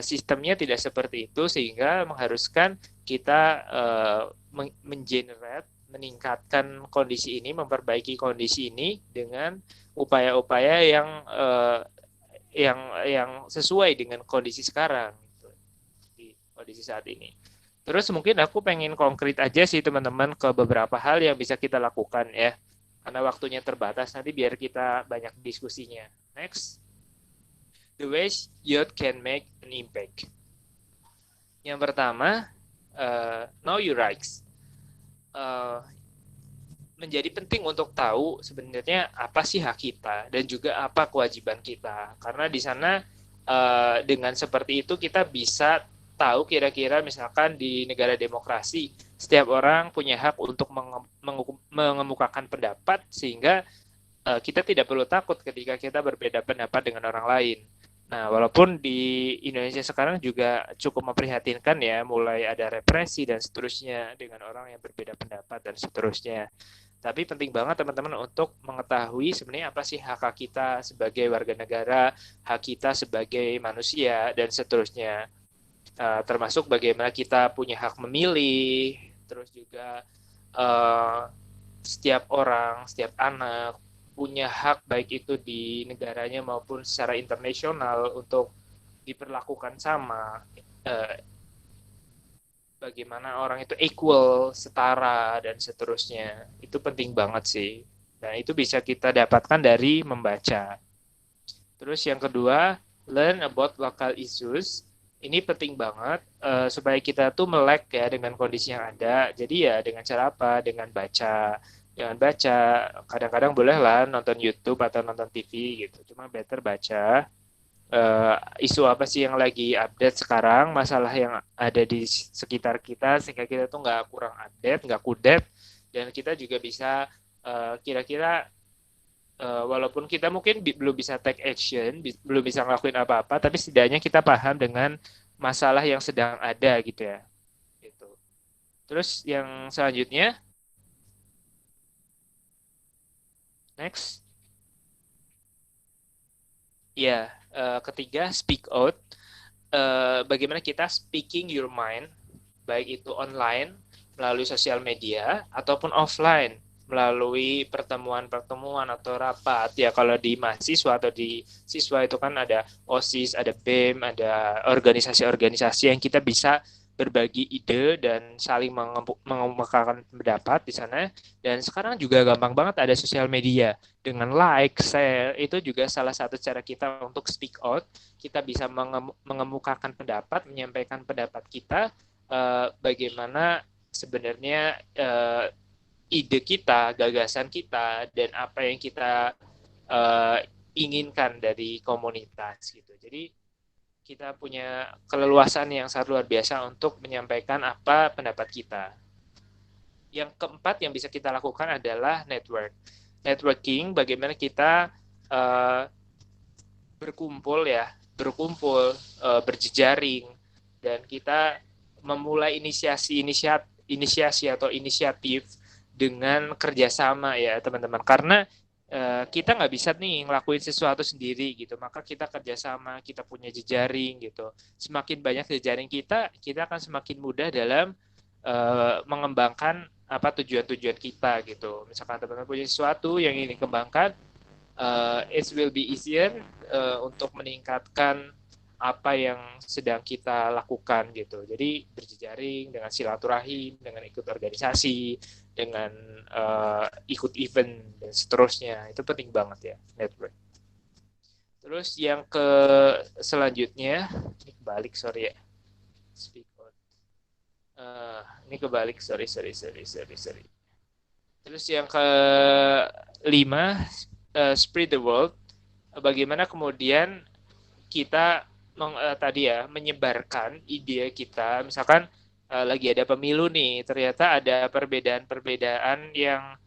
sistemnya tidak seperti itu sehingga mengharuskan kita meningkatkan kondisi ini, memperbaiki kondisi ini dengan upaya-upaya yang sesuai dengan kondisi sekarang gitu, di kondisi saat ini. Terus mungkin aku pengen konkret aja sih teman-teman ke beberapa hal yang bisa kita lakukan ya, karena waktunya terbatas, nanti biar kita banyak diskusinya. Next, the ways youth can make an impact. Yang pertama, know your rights. Menjadi penting untuk tahu sebenarnya apa sih hak kita dan juga apa kewajiban kita. Karena di sana dengan seperti itu kita bisa tahu kira-kira misalkan di negara demokrasi setiap orang punya hak untuk mengemukakan pendapat sehingga kita tidak perlu takut ketika kita berbeda pendapat dengan orang lain. Nah, walaupun di Indonesia sekarang juga cukup memprihatinkan ya, mulai ada represi dan seterusnya dengan orang yang berbeda pendapat dan seterusnya. Tapi penting banget teman-teman untuk mengetahui sebenarnya apa sih hak kita sebagai warga negara, hak kita sebagai manusia, dan seterusnya. Termasuk bagaimana kita punya hak memilih, terus juga setiap orang, setiap anak punya hak baik itu di negaranya maupun secara internasional untuk diperlakukan sama. Bagaimana orang itu equal, setara, dan seterusnya. Itu penting banget sih. Nah, itu bisa kita dapatkan dari membaca. Terus yang kedua, learn about local issues. Ini penting banget supaya kita tuh melek ya dengan kondisi yang ada. Jadi ya dengan cara apa? Dengan baca. Jangan baca. Kadang-kadang boleh lah nonton YouTube atau nonton TV gitu. Cuma better baca. Isu apa sih yang lagi update sekarang, masalah yang ada di sekitar kita, sehingga kita tuh nggak kurang update, nggak kudet, dan kita juga bisa kira-kira walaupun kita mungkin belum bisa take action, belum bisa ngelakuin apa-apa, tapi setidaknya kita paham dengan masalah yang sedang ada gitu ya. Gitu. Terus yang selanjutnya, next, ya ketiga speak out. Bagaimana kita speaking your mind, baik itu online melalui sosial media ataupun offline melalui pertemuan-pertemuan atau rapat ya. Kalau di mahasiswa atau di siswa itu kan ada OSIS, ada BEM, ada organisasi-organisasi yang kita bisa berbagi ide dan saling mengemukakan pendapat di sana. Dan sekarang juga gampang banget ada sosial media dengan like, share, itu juga salah satu cara kita untuk speak out. Kita bisa mengemukakan pendapat, menyampaikan pendapat kita, bagaimana sebenarnya ide kita, gagasan kita, dan apa yang kita inginkan dari komunitas gitu. Jadi kita punya keleluasan yang sangat luar biasa untuk menyampaikan apa pendapat kita. Yang keempat yang bisa kita lakukan adalah networking, bagaimana kita berkumpul, berjejaring, dan kita memulai inisiasi atau inisiatif dengan kerjasama ya teman-teman. Karena kita nggak bisa nih ngelakuin sesuatu sendiri gitu, maka kita kerjasama, kita punya jejaring gitu. Semakin banyak jejaring kita akan semakin mudah dalam mengembangkan apa tujuan-tujuan kita gitu. Misalkan teman-teman punya sesuatu yang ingin dikembangkan, it will be easier untuk meningkatkan apa yang sedang kita lakukan gitu. Jadi berjejaring dengan silaturahim, dengan ikut organisasi, dengan ikut event dan seterusnya, itu penting banget ya, network. Terus yang selanjutnya, ini kebalik sorry ya, speak out. Ini kebalik sorry. Terus yang kelima, spread the word. Bagaimana kemudian kita menyebarkan ide kita, misalkan lagi ada pemilu nih, ternyata ada perbedaan-perbedaan yang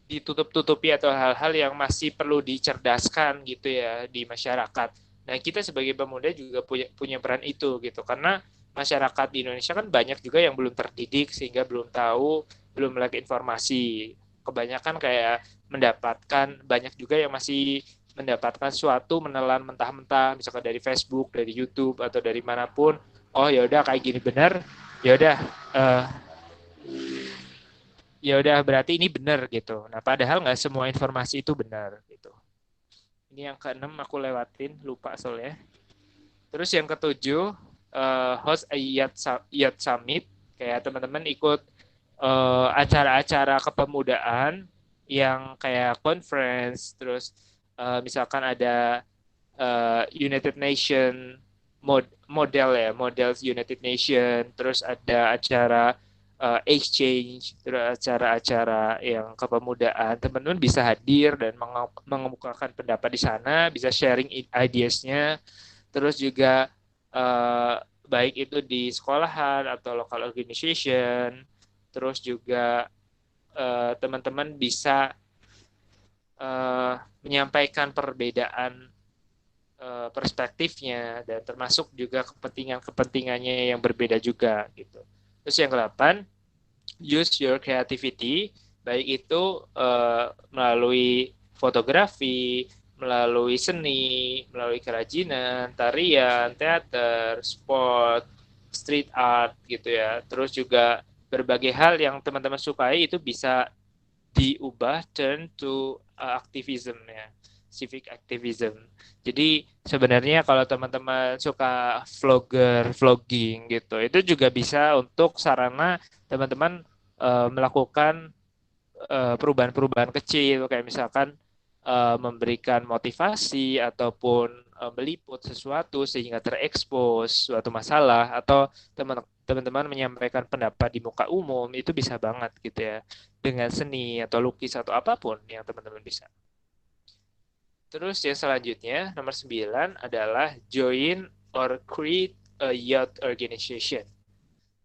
ditutup-tutupi atau hal-hal yang masih perlu dicerdaskan gitu ya di masyarakat. Nah, kita sebagai pemuda juga punya peran itu gitu, karena masyarakat di Indonesia kan banyak juga yang belum terdidik sehingga belum tahu, belum melek informasi. Kebanyakan kayak banyak juga yang masih mendapatkan suatu menelan mentah-mentah, misalkan dari Facebook, dari YouTube atau dari manapun. Oh ya udah kayak gini benar, ya udah berarti ini benar gitu. Nah padahal nggak semua informasi itu benar gitu. Ini yang keenam aku lewatin, lupa soalnya. Terus yang ketujuh, host a youth summit, kayak teman-teman ikut acara-acara kepemudaan yang kayak conference, terus misalkan ada United Nation model United Nation, terus ada acara exchange, terus acara-acara yang kepemudaan, teman-teman bisa hadir dan mengemukakan pendapat di sana, bisa sharing ideas-nya, terus juga baik itu di sekolahan atau local organization, terus juga teman-teman bisa menyampaikan perbedaan perspektifnya dan termasuk juga kepentingannya yang berbeda juga gitu. Terus yang ke-8, use your creativity, baik itu melalui fotografi, melalui seni, melalui kerajinan, tarian, teater, sport, street art gitu ya. Terus juga berbagai hal yang teman-teman sukai itu bisa diubah turn to activism ya, civic activism. Jadi sebenarnya kalau teman-teman suka vlogging gitu, itu juga bisa untuk sarana teman-teman melakukan perubahan-perubahan kecil, kayak misalkan memberikan motivasi ataupun meliput sesuatu sehingga terekspos suatu masalah, atau teman-teman menyampaikan pendapat di muka umum, itu bisa banget gitu ya, dengan seni atau lukis atau apapun yang teman-teman bisa. Terus yang selanjutnya, nomor 9 adalah join or create a youth organization.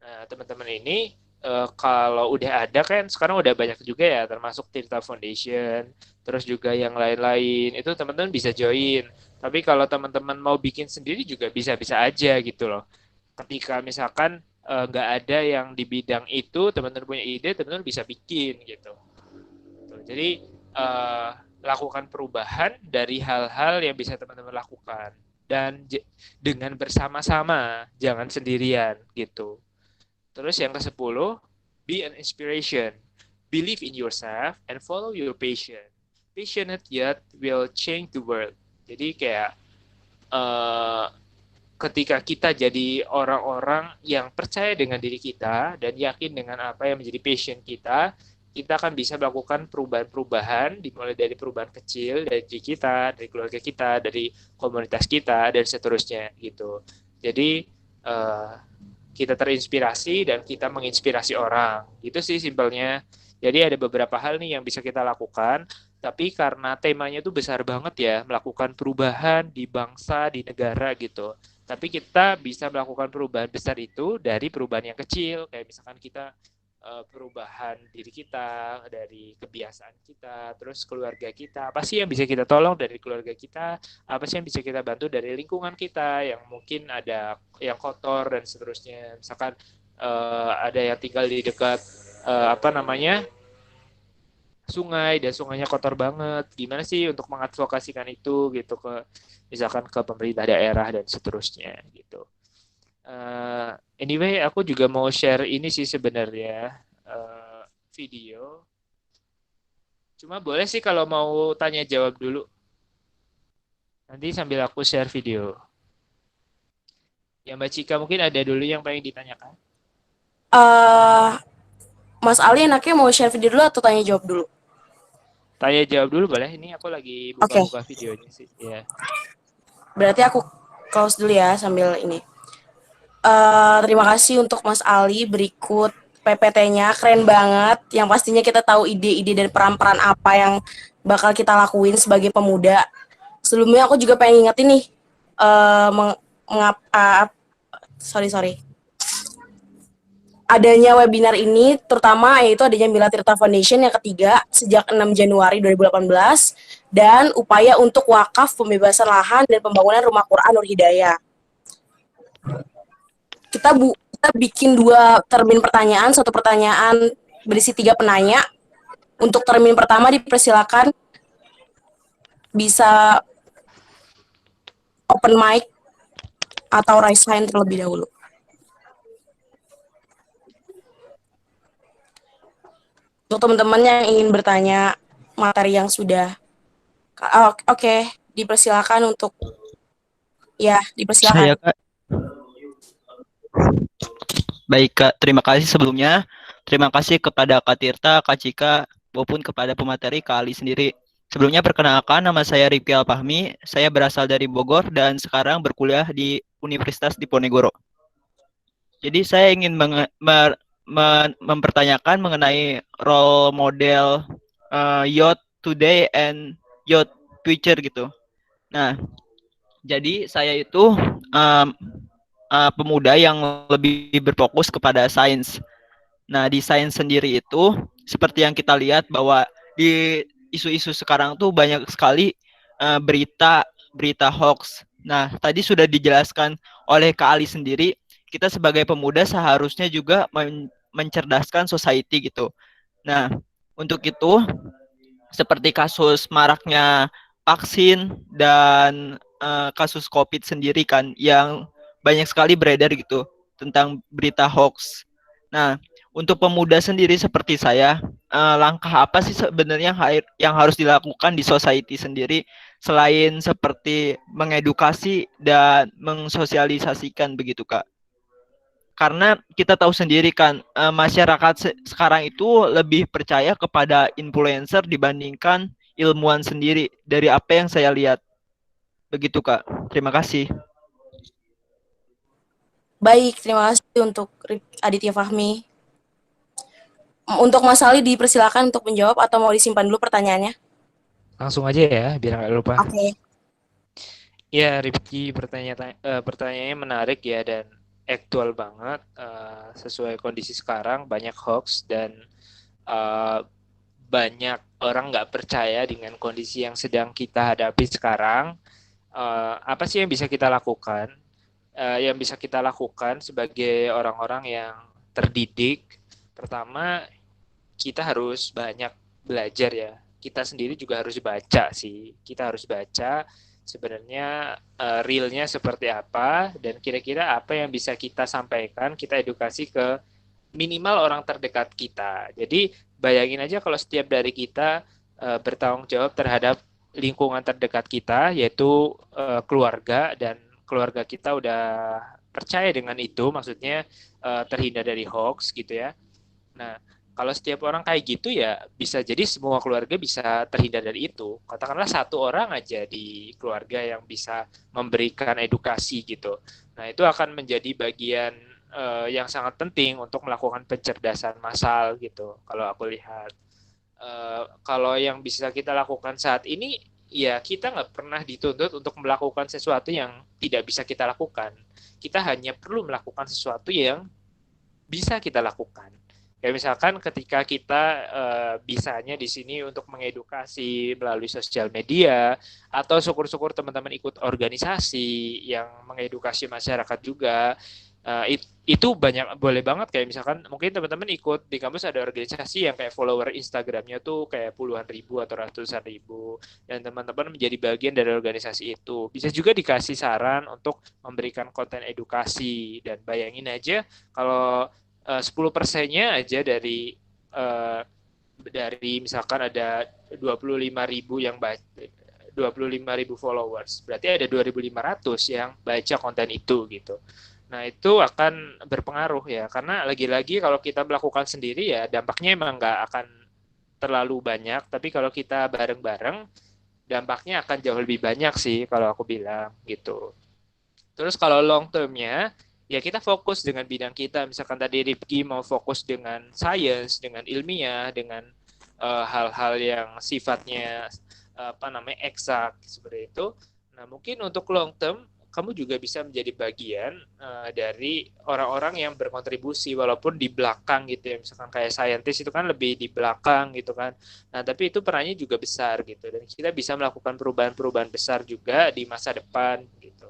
Nah, teman-teman ini kalau udah ada kan sekarang udah banyak juga ya, termasuk Tirta Foundation, terus juga yang lain-lain, itu teman-teman bisa join. Tapi kalau teman-teman mau bikin sendiri juga bisa-bisa aja gitu loh. Ketika misalkan nggak ada yang di bidang itu, teman-teman punya ide, teman-teman bisa bikin gitu. Jadi lakukan perubahan dari hal-hal yang bisa teman-teman lakukan dan dengan bersama-sama, jangan sendirian gitu. Terus yang ke-10, be an inspiration. Believe in yourself and follow your passion. Passionate yet will change the world. Jadi kayak ketika kita jadi orang-orang yang percaya dengan diri kita dan yakin dengan apa yang menjadi passion kita akan bisa melakukan perubahan-perubahan, dimulai dari perubahan kecil dari diri kita, dari keluarga kita, dari komunitas kita, dan seterusnya gitu. Jadi kita terinspirasi dan kita menginspirasi orang. Itu sih simpelnya. Jadi ada beberapa hal nih yang bisa kita lakukan, tapi karena temanya itu besar banget ya, melakukan perubahan di bangsa, di negara gitu. Tapi kita bisa melakukan perubahan besar itu dari perubahan yang kecil, kayak misalkan kita perubahan diri kita, dari kebiasaan kita, terus keluarga kita. Apa sih yang bisa kita tolong dari keluarga kita? Apa sih yang bisa kita bantu dari lingkungan kita yang mungkin ada yang kotor dan seterusnya. Misalkan ada yang tinggal di dekat sungai dan sungainya kotor banget. Gimana sih untuk mengadvokasikan itu gitu ke misalkan ke pemerintah daerah dan seterusnya gitu. Anyway, aku juga mau share ini sih sebenarnya video. Cuma boleh sih kalau mau tanya jawab dulu. Nanti sambil aku share video. Ya Mbak Cika mungkin ada dulu yang pengen ditanyakan. Mas Ali enaknya mau share video dulu atau tanya jawab dulu? Tanya jawab dulu boleh. Ini aku lagi buka-buka videonya sih. Ya. Berarti aku close dulu ya sambil ini. Terima kasih untuk Mas Ali, berikut PPT-nya keren banget. Yang pastinya kita tahu ide-ide dan peran-peran apa yang bakal kita lakuin sebagai pemuda. Sebelumnya aku juga pengen ingetin nih, adanya webinar ini, terutama yaitu adanya Mila Tirta Foundation yang ketiga sejak 6 Januari 2018 dan upaya untuk wakaf pembebasan lahan dan pembangunan rumah Quran Nur Hidayah. Kita bikin 2 termin pertanyaan, 1 pertanyaan berisi 3 penanya. Untuk termin pertama dipersilakan bisa open mic atau raise hand terlebih dahulu. Untuk teman-teman yang ingin bertanya materi yang sudah oke, dipersilakan untuk dipersilakan. Saya Kak. Baik Kak, terima kasih sebelumnya. Terima kasih kepada Kak Tirta, Kak Cika, maupun kepada pemateri Kak Ali sendiri. Sebelumnya perkenalkan, nama saya Rifki Alfahmi. Saya berasal dari Bogor dan sekarang berkuliah di Universitas Diponegoro. Jadi saya ingin mempertanyakan mengenai role model youth today and youth future gitu. Nah, jadi saya itu pemuda yang lebih berfokus kepada sains. Nah, di sains sendiri itu seperti yang kita lihat bahwa di isu-isu sekarang tuh banyak sekali berita hoax. Nah, tadi sudah dijelaskan oleh Kak Ali sendiri, kita sebagai pemuda seharusnya juga mencerdaskan society gitu. Nah, untuk itu seperti kasus maraknya vaksin dan kasus COVID sendiri kan yang banyak sekali beredar gitu tentang berita hoax. Nah, untuk pemuda sendiri seperti saya, langkah apa sih sebenarnya yang harus dilakukan di society sendiri selain seperti mengedukasi dan mensosialisasikan begitu Kak? Karena kita tahu sendiri kan masyarakat sekarang itu lebih percaya kepada influencer dibandingkan ilmuwan sendiri dari apa yang saya lihat. Begitu Kak. Terima kasih. Baik, terima kasih untuk Aditya Fahmi. Untuk Mas Ali dipersilakan untuk menjawab atau mau disimpan dulu pertanyaannya? Langsung aja ya, biar nggak lupa. Oke. Ya, Rifki pertanyaannya menarik ya dan aktual banget. sesuai kondisi sekarang banyak hoax dan uh, banyak orang nggak percaya dengan kondisi yang sedang kita hadapi sekarang. Apa sih yang bisa kita lakukan? Yang bisa kita lakukan sebagai orang-orang yang terdidik, pertama kita harus banyak belajar ya. Kita sendiri juga harus baca sih. Kita harus baca sebenarnya realnya seperti apa dan kira-kira apa yang bisa kita sampaikan, kita edukasi ke minimal orang terdekat kita. Jadi bayangin aja kalau setiap dari kita bertanggung jawab terhadap lingkungan terdekat kita, yaitu keluarga, dan keluarga kita udah percaya dengan itu, maksudnya terhindar dari hoax gitu ya. Nah, kalau setiap orang kayak gitu ya bisa jadi semua keluarga bisa terhindar dari itu. Katakanlah satu orang aja di keluarga yang bisa memberikan edukasi gitu. Nah, itu akan menjadi bagian yang sangat penting untuk melakukan pencerdasan massal gitu. Kalau aku lihat, kalau yang bisa kita lakukan saat ini, ya kita nggak pernah dituntut untuk melakukan sesuatu yang tidak bisa kita lakukan. Kita hanya perlu melakukan sesuatu yang bisa kita lakukan. Kayak misalkan ketika kita bisanya di sini untuk mengedukasi melalui sosial media, atau syukur-syukur teman-teman ikut organisasi yang mengedukasi masyarakat juga, itu banyak, boleh banget. Kayak misalkan mungkin teman-teman ikut di kampus ada organisasi yang kayak follower Instagramnya tuh kayak puluhan ribu atau ratusan ribu, dan teman-teman menjadi bagian dari organisasi itu. Bisa juga dikasih saran untuk memberikan konten edukasi, dan bayangin aja kalau 10%-nya aja dari misalkan ada 25.000 yang 25.000 followers, berarti ada 2.500 yang baca konten itu gitu. Nah, itu akan berpengaruh ya, karena lagi-lagi kalau kita melakukan sendiri ya dampaknya emang nggak akan terlalu banyak, tapi kalau kita bareng-bareng dampaknya akan jauh lebih banyak sih kalau aku bilang gitu. Terus kalau long term-nya, ya kita fokus dengan bidang kita. Misalkan tadi Rifki mau fokus dengan sains, dengan ilmiah, dengan hal-hal yang sifatnya eksak seperti itu. Nah, mungkin untuk long term kamu juga bisa menjadi bagian dari orang-orang yang berkontribusi walaupun di belakang gitu ya. Misalkan kayak saintis itu kan lebih di belakang gitu kan. Nah, tapi itu perannya juga besar gitu, dan kita bisa melakukan perubahan-perubahan besar juga di masa depan gitu.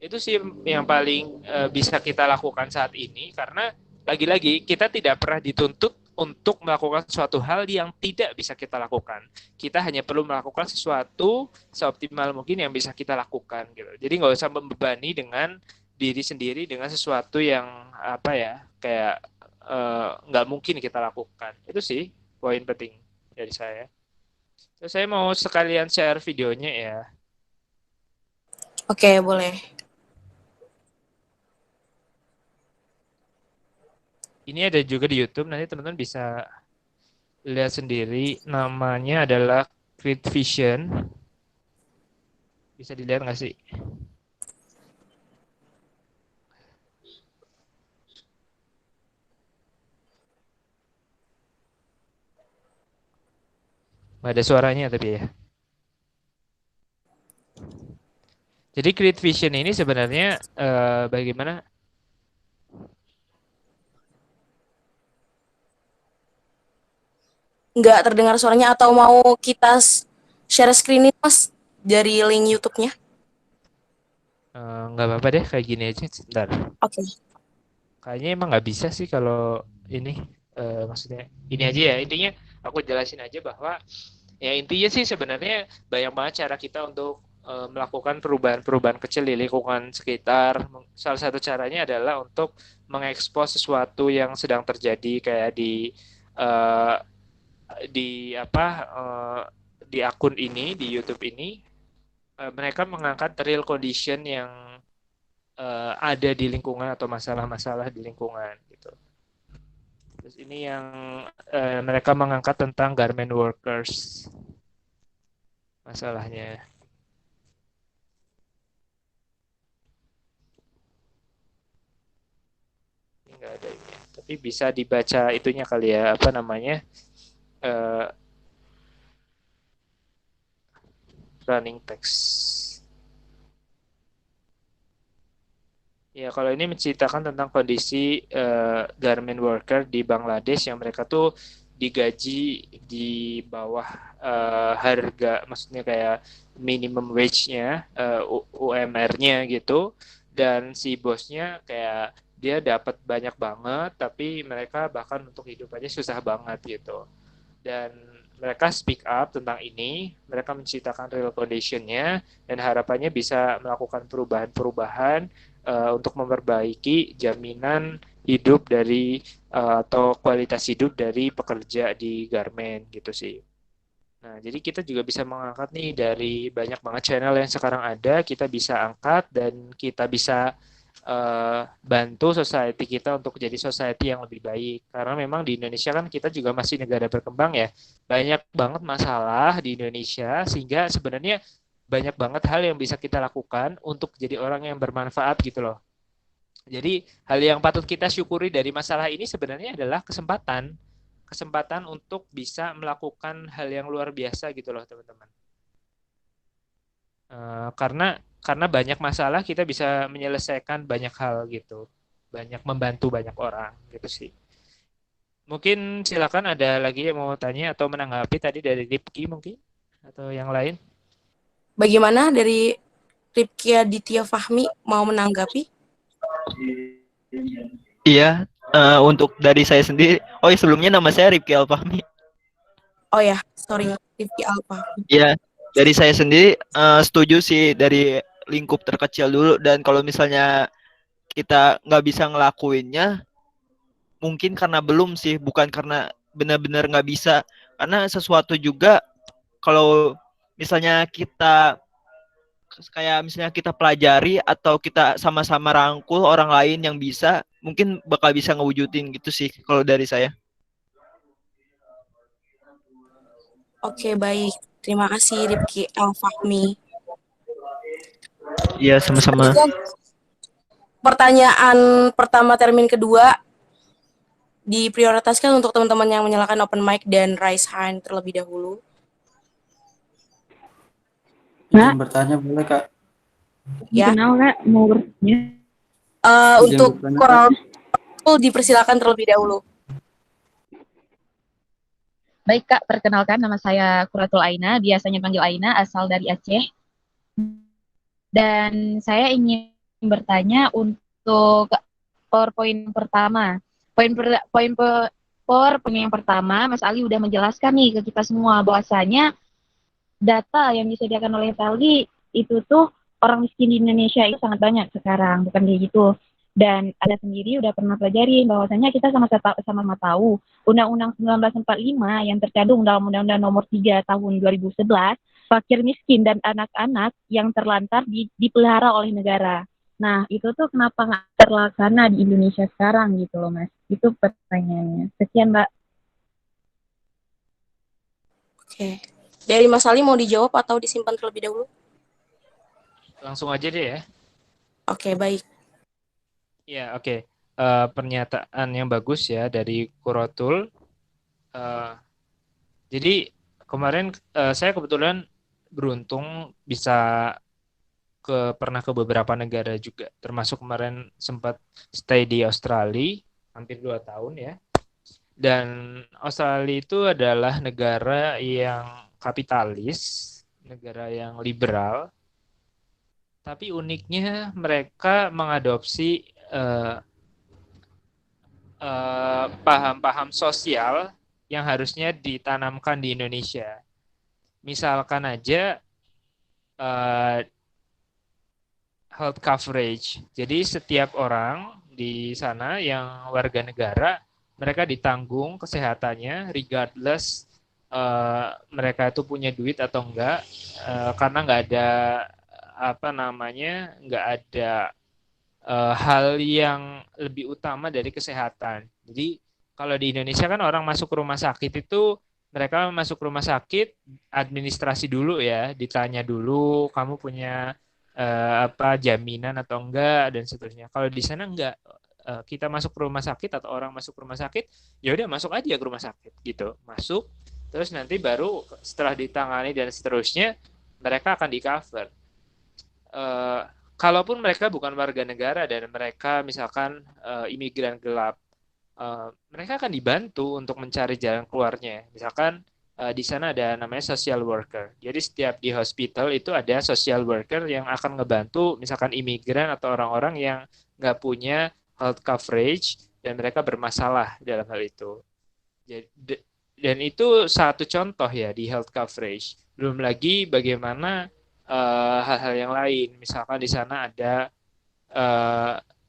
Itu sih yang paling bisa kita lakukan saat ini, karena lagi-lagi kita tidak pernah dituntut untuk melakukan suatu hal yang tidak bisa kita lakukan. Kita hanya perlu melakukan sesuatu seoptimal mungkin yang bisa kita lakukan gitu. Jadi nggak usah membebani dengan diri sendiri dengan sesuatu yang kayak nggak mungkin kita lakukan. Itu sih poin penting dari saya. Terus saya mau sekalian share videonya ya. Oke, boleh. Ini ada juga di YouTube, nanti teman-teman bisa lihat sendiri. Namanya adalah Creed Vision. Bisa dilihat nggak sih? Nggak ada suaranya tapi ya. Jadi Creed Vision ini sebenarnya bagaimana? Nggak terdengar suaranya, atau mau kita share screen ini, Mas, dari link YouTube-nya? Nggak apa-apa deh, kayak gini aja. Sebentar. Oke. Kayaknya emang nggak bisa sih kalau ini. Maksudnya ini aja ya. Intinya aku jelasin aja bahwa ya intinya sih sebenarnya banyak banget cara kita untuk melakukan perubahan-perubahan kecil di lingkungan sekitar. Salah satu caranya adalah untuk mengekspos sesuatu yang sedang terjadi, kayak di akun ini, di YouTube ini, mereka mengangkat real condition yang ada di lingkungan atau masalah-masalah di lingkungan gitu. Terus ini yang mereka mengangkat tentang garment workers masalahnya. Ini nggak ada ini, tapi bisa dibaca itunya kali ya, apa namanya? Running text. Ya, kalau ini menceritakan tentang kondisi garment worker di Bangladesh yang mereka tuh digaji di bawah harga, maksudnya kayak minimum wage-nya, UMR-nya gitu, dan si bosnya kayak dia dapat banyak banget, tapi mereka bahkan untuk hidup aja susah banget gitu. Dan mereka speak up tentang ini, mereka menceritakan real condition-nya, dan harapannya bisa melakukan perubahan-perubahan untuk memperbaiki jaminan hidup dari atau kualitas hidup dari pekerja di garment gitu sih. Nah, jadi kita juga bisa mengangkat nih dari banyak banget channel yang sekarang ada, kita bisa angkat dan kita bisa bantu society kita untuk jadi society yang lebih baik. Karena memang di Indonesia kan kita juga masih negara berkembang ya. Banyak banget masalah di Indonesia sehingga sebenarnya banyak banget hal yang bisa kita lakukan untuk jadi orang yang bermanfaat gitu loh. Jadi hal yang patut kita syukuri dari masalah ini sebenarnya adalah kesempatan. Kesempatan untuk bisa melakukan hal yang luar biasa gitu loh teman-teman. Karena banyak masalah kita bisa menyelesaikan banyak hal gitu. Banyak membantu banyak orang gitu sih. Mungkin silakan ada lagi yang mau tanya atau menanggapi tadi dari Ripki mungkin atau yang lain. Bagaimana dari Ripki Aditya Fahmi mau menanggapi? Iya, untuk dari saya sendiri, oh ya sebelumnya nama saya Ripki Alfahmi. Oh ya, sorry, Ripki Alfa. Iya, dari saya sendiri setuju sih dari lingkup terkecil dulu, dan kalau misalnya kita nggak bisa ngelakuinnya, mungkin karena belum sih, bukan karena benar-benar nggak bisa. Karena sesuatu juga kalau misalnya kita kayak misalnya kita pelajari atau kita sama-sama rangkul orang lain yang bisa, mungkin bakal bisa ngewujudin gitu sih kalau dari saya. Oke, baik. Terima kasih Ripki Al-Fahmi. Iya, sama-sama. Pertanyaan pertama termin kedua diprioritaskan untuk teman-teman yang menyalakan open mic dan raise hand terlebih dahulu. Izin bertanya boleh Kak? Ya. Kenal Kak, mau bertanya? Untuk Coral dipersilakan terlebih dahulu. Baik Kak, perkenalkan nama saya Quratul Aina, biasanya panggil Aina, asal dari Aceh. Dan saya ingin bertanya untuk PowerPoint pertama. Poin yang pertama, Mas Ali udah menjelaskan nih ke kita semua bahwasanya data yang disediakan oleh Peldi itu tuh orang miskin di Indonesia itu sangat banyak sekarang, bukan kayak gitu. Dan ada sendiri udah pernah pelajari bahwasanya kita sama-sama tahu Undang-Undang 1945 yang terkandung dalam Undang-Undang Nomor 3 Tahun 2011, fakir miskin dan anak-anak yang terlantar dipelihara oleh negara. Nah, itu tuh kenapa nggak terlaksana di Indonesia sekarang gitu loh, Mas? Itu pertanyaannya. Sekian, Mbak. Oke. Dari Mas Ali mau dijawab atau disimpan terlebih dahulu? Langsung aja deh ya. Oke, baik. Ya, oke. Pernyataan yang bagus ya dari Quratul. Jadi kemarin saya kebetulan beruntung bisa pernah ke beberapa negara juga, termasuk kemarin sempat stay di Australia hampir 2 tahun ya. Dan Australia itu adalah negara yang kapitalis, negara yang liberal, tapi uniknya mereka mengadopsi paham-paham sosial yang harusnya ditanamkan di Indonesia. Misalkan aja health coverage. Jadi setiap orang di sana yang warga negara, mereka ditanggung kesehatannya regardless mereka itu punya duit atau enggak, karena nggak ada nggak ada hal yang lebih utama dari kesehatan. Jadi kalau di Indonesia kan orang masuk ke rumah sakit itu mereka masuk ke rumah sakit administrasi dulu ya, ditanya dulu kamu punya jaminan atau enggak dan seterusnya. Kalau di sana enggak, kita masuk ke rumah sakit atau orang masuk ke rumah sakit, ya udah masuk aja ke rumah sakit gitu, masuk terus nanti baru setelah ditangani dan seterusnya mereka akan di cover. kalaupun mereka bukan warga negara dan mereka misalkan imigran gelap, mereka akan dibantu untuk mencari jalan keluarnya. Misalkan di sana ada namanya social worker. Jadi setiap di hospital itu ada social worker yang akan ngebantu misalkan imigran atau orang-orang yang nggak punya health coverage dan mereka bermasalah dalam hal itu. Dan itu satu contoh ya di health coverage. Belum lagi bagaimana hal-hal yang lain. Misalkan di sana ada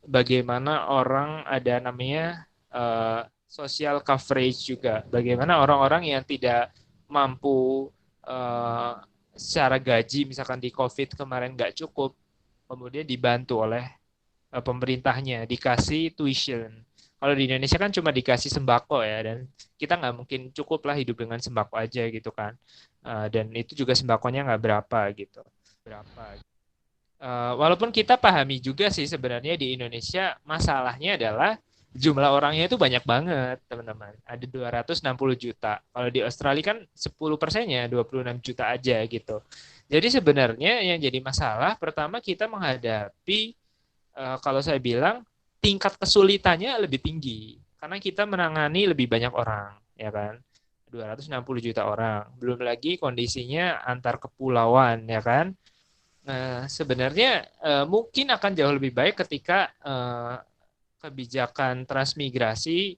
bagaimana orang ada namanya social coverage juga. Bagaimana orang-orang yang tidak mampu secara gaji, misalkan di COVID kemarin nggak cukup, kemudian dibantu oleh pemerintahnya, dikasih tuition. Kalau di Indonesia kan cuma dikasih sembako ya, dan kita nggak mungkin cukup lah hidup dengan sembako aja gitu kan. Dan itu juga sembakonya nggak berapa gitu. Walaupun kita pahami juga sih sebenarnya di Indonesia masalahnya adalah jumlah orangnya itu banyak banget, teman-teman. Ada 260 juta. Kalau di Australia kan 10%-nya 26 juta aja gitu. Jadi sebenarnya yang jadi masalah pertama kita menghadapi kalau saya bilang tingkat kesulitannya lebih tinggi karena kita menangani lebih banyak orang, ya kan? 260 juta orang. Belum lagi kondisinya antar kepulauan, ya kan? Sebenarnya mungkin akan jauh lebih baik ketika kebijakan transmigrasi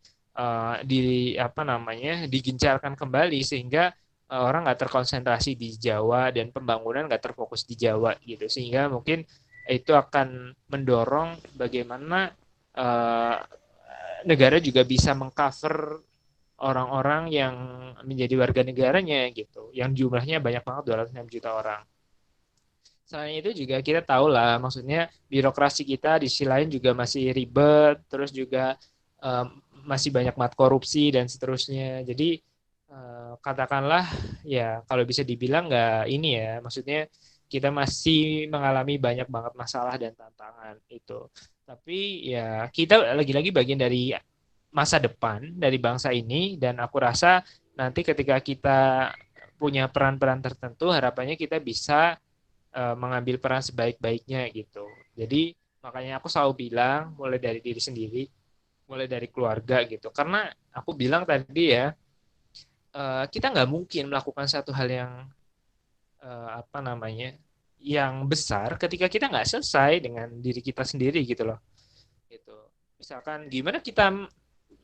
digencarkan kembali sehingga orang nggak terkonsentrasi di Jawa dan pembangunan nggak terfokus di Jawa gitu, sehingga mungkin itu akan mendorong bagaimana negara juga bisa mengcover orang-orang yang menjadi warga negaranya gitu, yang jumlahnya banyak banget 206 juta orang. Selain itu juga kita tahu lah, maksudnya birokrasi kita di sisi lain juga masih ribet, terus juga masih banyak korupsi dan seterusnya. Jadi katakanlah ya kalau bisa dibilang nggak ini ya, maksudnya kita masih mengalami banyak banget masalah dan tantangan itu. Tapi ya kita lagi-lagi bagian dari masa depan dari bangsa ini, dan aku rasa nanti ketika kita punya peran-peran tertentu, harapannya kita bisa mengambil peran sebaik-baiknya gitu. Jadi makanya aku selalu bilang mulai dari diri sendiri, mulai dari keluarga gitu. Karena aku bilang tadi ya, kita nggak mungkin melakukan satu hal yang yang besar ketika kita nggak selesai dengan diri kita sendiri gitu loh. Gitu. Misalkan gimana kita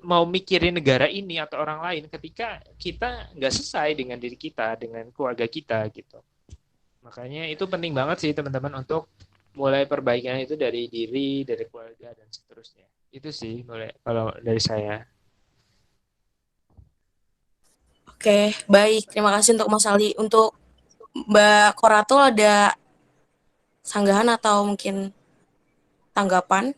mau mikirin negara ini atau orang lain ketika kita nggak selesai dengan diri kita, dengan keluarga kita gitu. Makanya itu penting banget sih teman-teman untuk mulai perbaikan itu dari diri, dari keluarga dan seterusnya. Itu sih mulai kalau dari saya. Oke, baik. Terima kasih untuk Mas Ali. Untuk Mbak Koratul ada sanggahan atau mungkin tanggapan?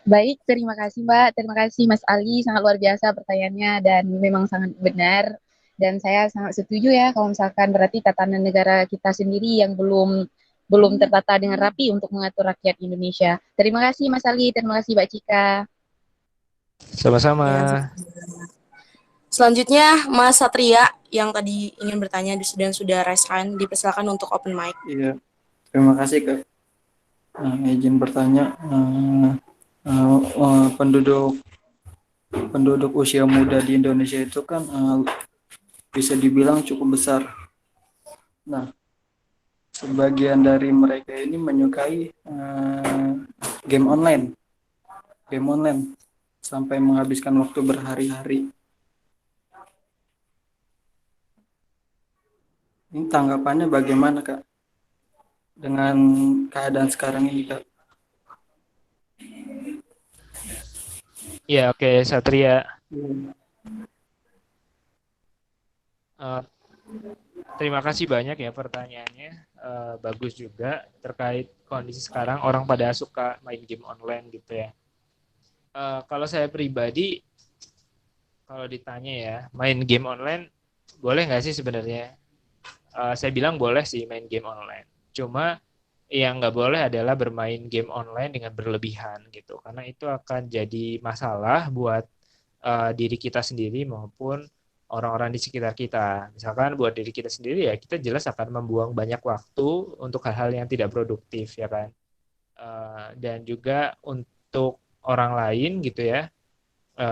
Baik, terima kasih Mbak. Terima kasih Mas Ali, sangat luar biasa pertanyaannya dan memang sangat benar. Dan saya sangat setuju ya kalau misalkan berarti tatanan negara kita sendiri yang belum tertata dengan rapi untuk mengatur rakyat Indonesia. Terima kasih Mas Ali, terima kasih Mbak Cika. Sama-sama. Ya, selanjutnya Mas Satria yang tadi ingin bertanya dan sudah raise hand, dipersilakan untuk open mic. Iya, terima kasih Kak. Izin bertanya, penduduk usia muda di Indonesia itu kan bisa dibilang cukup besar. Nah, sebagian dari mereka ini menyukai game online sampai menghabiskan waktu berhari-hari. Ini tanggapannya bagaimana Kak dengan keadaan sekarang ini Kak? Ya, oke, Satria. Terima kasih banyak ya pertanyaannya. Bagus juga terkait kondisi sekarang orang pada suka main game online gitu ya. Kalau saya pribadi, kalau ditanya ya, main game online boleh nggak sih sebenarnya? Saya bilang boleh sih main game online. Cuma yang nggak boleh adalah bermain game online dengan berlebihan gitu. Karena itu akan jadi masalah buat diri kita sendiri maupun orang-orang di sekitar kita. Misalkan buat diri kita sendiri ya kita jelas akan membuang banyak waktu untuk hal-hal yang tidak produktif ya kan. Dan juga untuk orang lain gitu ya,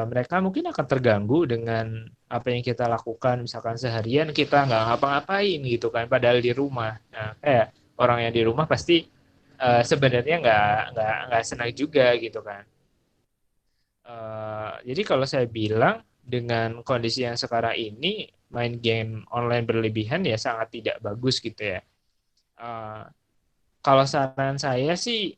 mereka mungkin akan terganggu dengan apa yang kita lakukan. Misalkan seharian kita nggak ngapa-ngapain gitu kan, padahal di rumah. Nah, kayak orang yang di rumah pasti sebenarnya nggak senang juga gitu kan. Jadi kalau saya bilang dengan kondisi yang sekarang ini main game online berlebihan ya sangat tidak bagus gitu ya. Kalau saran saya sih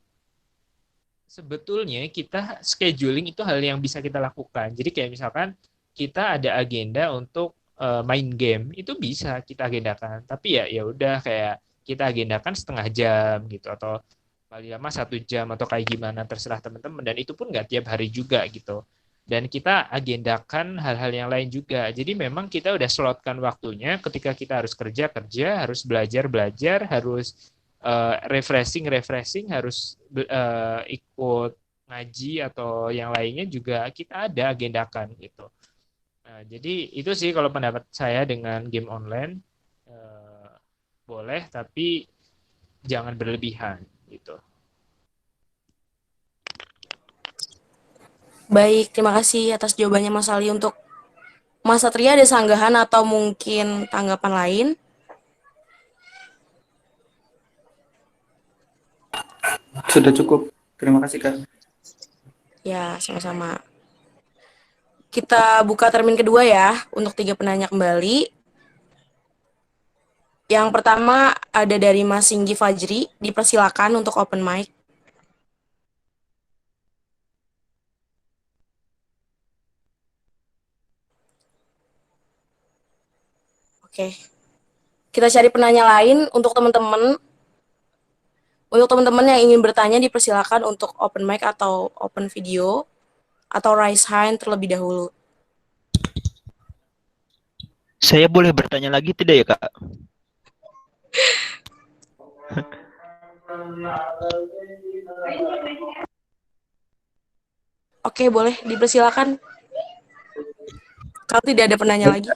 sebetulnya kita scheduling itu hal yang bisa kita lakukan. Jadi kayak misalkan kita ada agenda untuk main game, itu bisa kita agendakan. Tapi ya udah kayak kita agendakan setengah jam gitu atau paling lama 1 jam atau kayak gimana terserah teman-teman. Dan itu pun nggak tiap hari juga gitu. Dan kita agendakan hal-hal yang lain juga. Jadi memang kita udah slotkan waktunya ketika kita harus kerja, harus belajar, harus refreshing, harus ikut ngaji atau yang lainnya juga kita ada agendakan gitu. Nah, jadi itu sih kalau pendapat saya dengan game online, boleh tapi jangan berlebihan gitu. Baik, terima kasih atas jawabannya Mas Ali. Untuk Mas Satria ada sanggahan atau mungkin tanggapan lain? Sudah cukup. Terima kasih, Kak. Ya, sama-sama. Kita buka termin kedua ya, untuk 3 penanya kembali. Yang pertama ada dari Mas Singgi Fajri, dipersilakan untuk open mic. Oke. Kita cari penanya lain untuk teman-teman. Untuk teman-teman yang ingin bertanya dipersilakan untuk open mic atau open video atau raise hand terlebih dahulu. Saya boleh bertanya lagi tidak ya, Kak? Oke, boleh dipersilakan. Kalau tidak ada penanya lagi.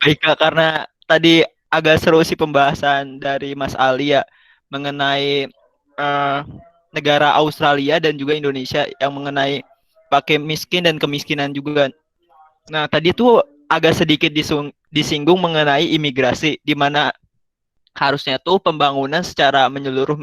Baik, Kak, karena tadi agak seru sih pembahasan dari Mas Ali ya mengenai negara Australia dan juga Indonesia yang mengenai pakai miskin dan kemiskinan juga. Nah, tadi tuh agak sedikit disinggung mengenai imigrasi, di mana harusnya tuh pembangunan secara menyeluruh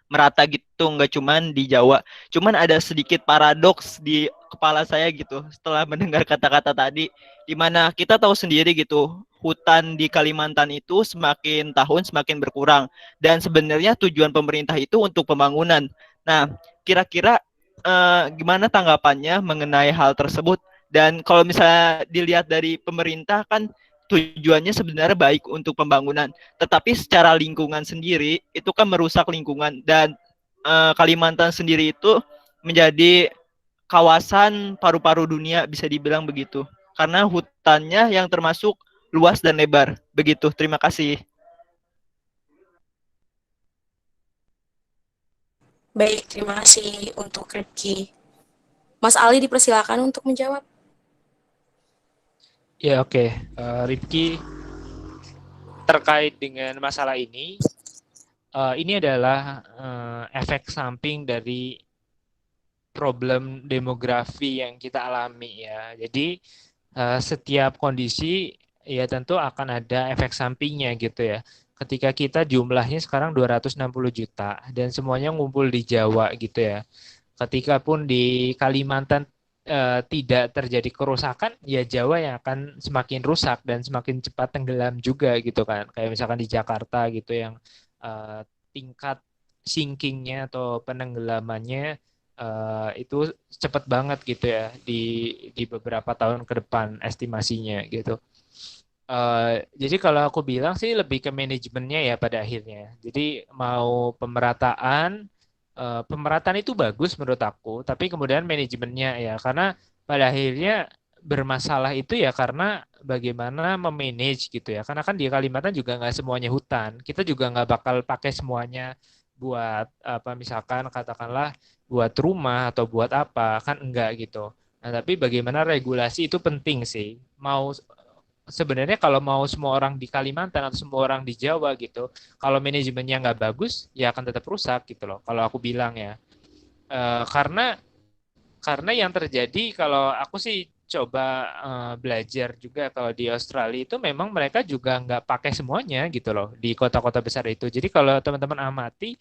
merata gitu, nggak cuman di Jawa. Cuman ada sedikit paradoks di kepala saya gitu setelah mendengar kata-kata tadi, di mana kita tahu sendiri gitu, hutan di Kalimantan itu semakin tahun semakin berkurang dan sebenarnya tujuan pemerintah itu untuk pembangunan. Nah, kira-kira gimana tanggapannya mengenai hal tersebut? Dan kalau misalnya dilihat dari pemerintah kan tujuannya sebenarnya baik untuk pembangunan, tetapi secara lingkungan sendiri itu kan merusak lingkungan dan Kalimantan sendiri itu menjadi kawasan paru-paru dunia bisa dibilang begitu. Karena hutannya yang termasuk luas dan lebar. Begitu, terima kasih. Baik, terima kasih untuk Rifki. Mas Ali dipersilakan untuk menjawab. Ya oke. Rifki, terkait dengan masalah ini adalah efek samping dari problem demografi yang kita alami ya. Jadi setiap kondisi ya tentu akan ada efek sampingnya gitu ya. Ketika kita jumlahnya sekarang 260 juta dan semuanya ngumpul di Jawa gitu ya. Ketika pun di Kalimantan tidak terjadi kerusakan, ya Jawa yang akan semakin rusak dan semakin cepat tenggelam juga gitu kan. Kayak misalkan di Jakarta gitu yang tingkat sinkingnya atau penenggelamannya itu cepat banget gitu ya di beberapa tahun ke depan estimasinya gitu. Jadi kalau aku bilang sih lebih ke manajemennya ya pada akhirnya. Jadi mau pemerataan itu bagus menurut aku, tapi kemudian manajemennya ya karena pada akhirnya bermasalah itu ya karena bagaimana memanage gitu ya. Karena kan di Kalimantan juga nggak semuanya hutan. Kita juga nggak bakal pakai semuanya buat apa misalkan katakanlah buat rumah atau buat apa kan enggak gitu. Nah, tapi bagaimana regulasi itu penting sih. Sebenarnya kalau mau semua orang di Kalimantan atau semua orang di Jawa gitu, kalau manajemennya nggak bagus, ya akan tetap rusak gitu loh. Kalau aku bilang ya. Karena yang terjadi kalau aku sih coba belajar juga kalau di Australia itu memang mereka juga nggak pakai semuanya gitu loh di kota-kota besar itu. Jadi kalau teman-teman amati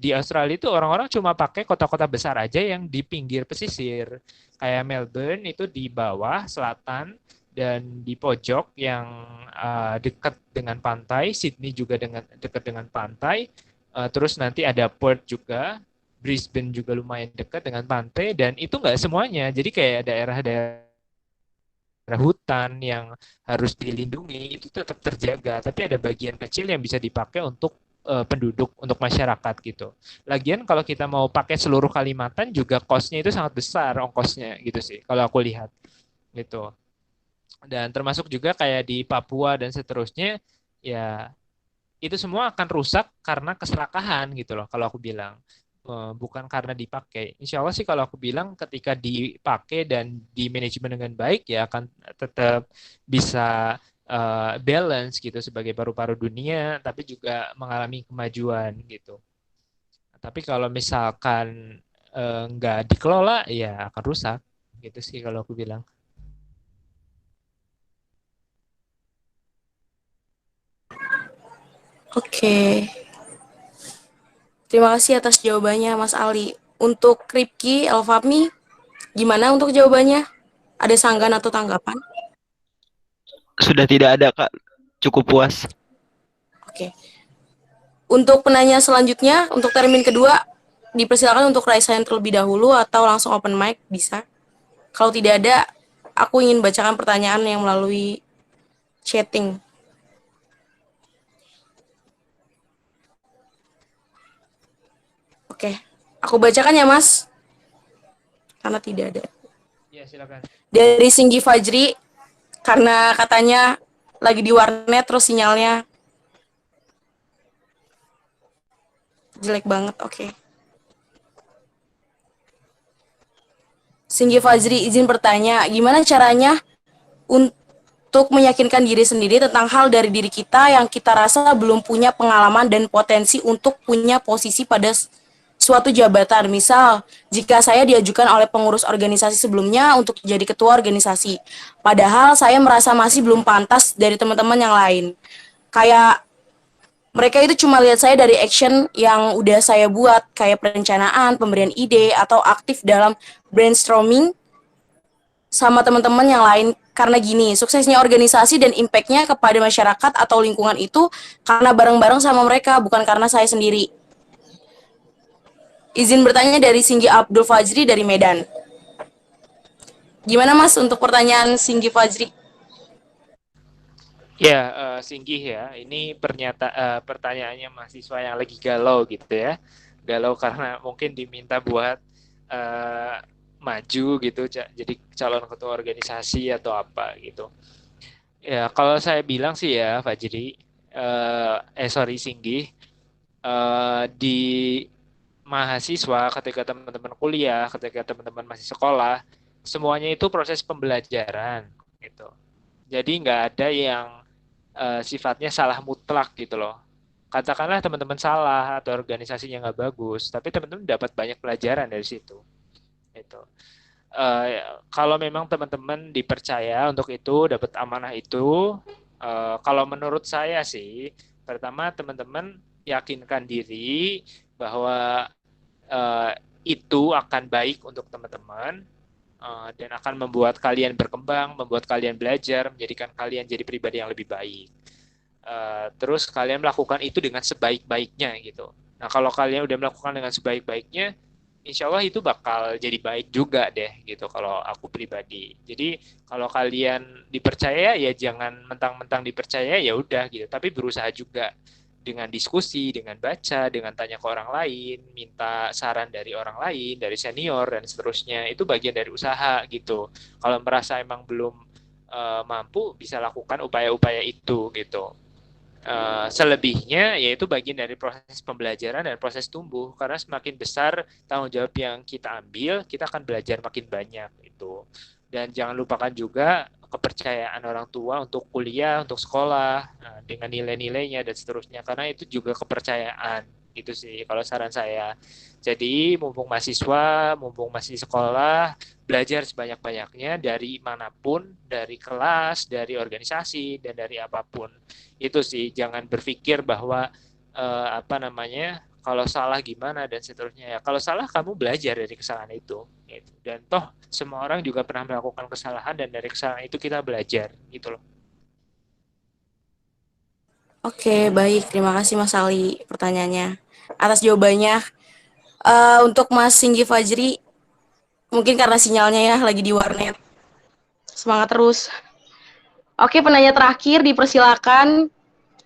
di Australia itu orang-orang cuma pakai kota-kota besar aja yang di pinggir pesisir. Kayak Melbourne itu di bawah selatan dan di pojok yang dekat dengan pantai. Sydney juga dekat dengan pantai. Terus nanti ada Perth juga. Brisbane juga lumayan dekat dengan pantai dan itu nggak semuanya. Jadi kayak daerah hutan yang harus dilindungi itu tetap terjaga, tapi ada bagian kecil yang bisa dipakai untuk penduduk, untuk masyarakat gitu. Lagian kalau kita mau pakai seluruh Kalimantan juga cost-nya itu sangat besar ongkosnya gitu sih kalau aku lihat gitu. Dan termasuk juga kayak di Papua dan seterusnya ya itu semua akan rusak karena keserakahan gitu loh kalau aku bilang. Bukan karena dipakai. Insya Allah sih kalau aku bilang ketika dipakai dan di manajemen dengan baik ya akan tetap bisa balance gitu sebagai paru-paru dunia, tapi juga mengalami kemajuan gitu. Tapi kalau misalkan nggak dikelola ya akan rusak gitu sih kalau aku bilang. Oke. Terima kasih atas jawabannya, Mas Ali. Untuk Ripki, Elfami, gimana untuk jawabannya? Ada sanggahan atau tanggapan? Sudah tidak ada, Kak. Cukup puas. Oke. Untuk penanya selanjutnya, untuk termin kedua, dipersilakan untuk raise hand terlebih dahulu atau langsung open mic, bisa. Kalau tidak ada, aku ingin bacakan pertanyaan yang melalui chatting. Oke, aku bacakan ya, Mas. Karena tidak ada. Ya, silakan. Dari Singgi Fajri, karena katanya lagi di warnet terus sinyalnya jelek banget. Oke. Singgi Fajri izin bertanya, gimana caranya untuk meyakinkan diri sendiri tentang hal dari diri kita yang kita rasa belum punya pengalaman dan potensi untuk punya posisi pada suatu jabatan. Misal, jika saya diajukan oleh pengurus organisasi sebelumnya untuk jadi ketua organisasi, padahal saya merasa masih belum pantas dari teman-teman yang lain. Kayak mereka itu cuma lihat saya dari action yang udah saya buat, kayak perencanaan, pemberian ide, atau aktif dalam brainstorming sama teman-teman yang lain. Karena gini, suksesnya organisasi dan impact-nya kepada masyarakat atau lingkungan itu karena bareng-bareng sama mereka, bukan karena saya sendiri. Izin bertanya dari Singgi Abdul Fajri dari Medan. Gimana Mas untuk pertanyaan Singgi Fajri? Ya, Singgih ya. Ini pertanyaannya mahasiswa yang lagi galau gitu ya. Galau karena mungkin diminta buat maju gitu, jadi calon ketua organisasi atau apa gitu. Ya, kalau saya bilang sih ya, Fajri, Singgih, di mahasiswa, ketika teman-teman kuliah, ketika teman-teman masih sekolah, semuanya itu proses pembelajaran gitu. Jadi nggak ada yang sifatnya salah mutlak gitu loh. Katakanlah teman-teman salah atau organisasinya nggak bagus, tapi teman-teman dapat banyak pelajaran dari situ. Itu. Kalau memang teman-teman dipercaya untuk itu, dapat amanah itu, kalau menurut saya sih, pertama teman-teman yakinkan diri bahwa itu akan baik untuk teman-teman dan akan membuat kalian berkembang, membuat kalian belajar, menjadikan kalian jadi pribadi yang lebih baik. Terus kalian melakukan itu dengan sebaik-baiknya gitu. Nah, kalau kalian udah melakukan dengan sebaik-baiknya, insya Allah itu bakal jadi baik juga deh gitu kalau aku pribadi. Jadi kalau kalian dipercaya ya jangan mentang-mentang dipercaya ya udah gitu, tapi berusaha juga dengan diskusi, dengan baca, dengan tanya ke orang lain, minta saran dari orang lain, dari senior dan seterusnya. Itu bagian dari usaha gitu. Kalau merasa emang belum mampu bisa lakukan upaya-upaya itu gitu. Selebihnya yaitu bagian dari proses pembelajaran dan proses tumbuh, karena semakin besar tanggung jawab yang kita ambil, kita akan belajar makin banyak itu. Dan jangan lupakan juga kepercayaan orang tua untuk kuliah, untuk sekolah, dengan nilai-nilainya dan seterusnya, karena itu juga kepercayaan. Itu sih kalau saran saya. Jadi mumpung mahasiswa, mumpung masih sekolah, belajar sebanyak-banyaknya dari manapun, dari kelas, dari organisasi, dan dari apapun. Itu sih, jangan berpikir bahwa apa namanya, kalau salah gimana dan seterusnya. Ya kalau salah kamu belajar dari kesalahan itu gitu. Dan toh semua orang juga pernah melakukan kesalahan, dan dari kesalahan itu kita belajar gitu loh. Oke, baik. Terima kasih Mas Ali pertanyaannya. Atas jawabannya. Untuk Mas Singgi Fajri, mungkin karena sinyalnya ya lagi di warnet. Semangat terus. Oke, penanya terakhir dipersilakan.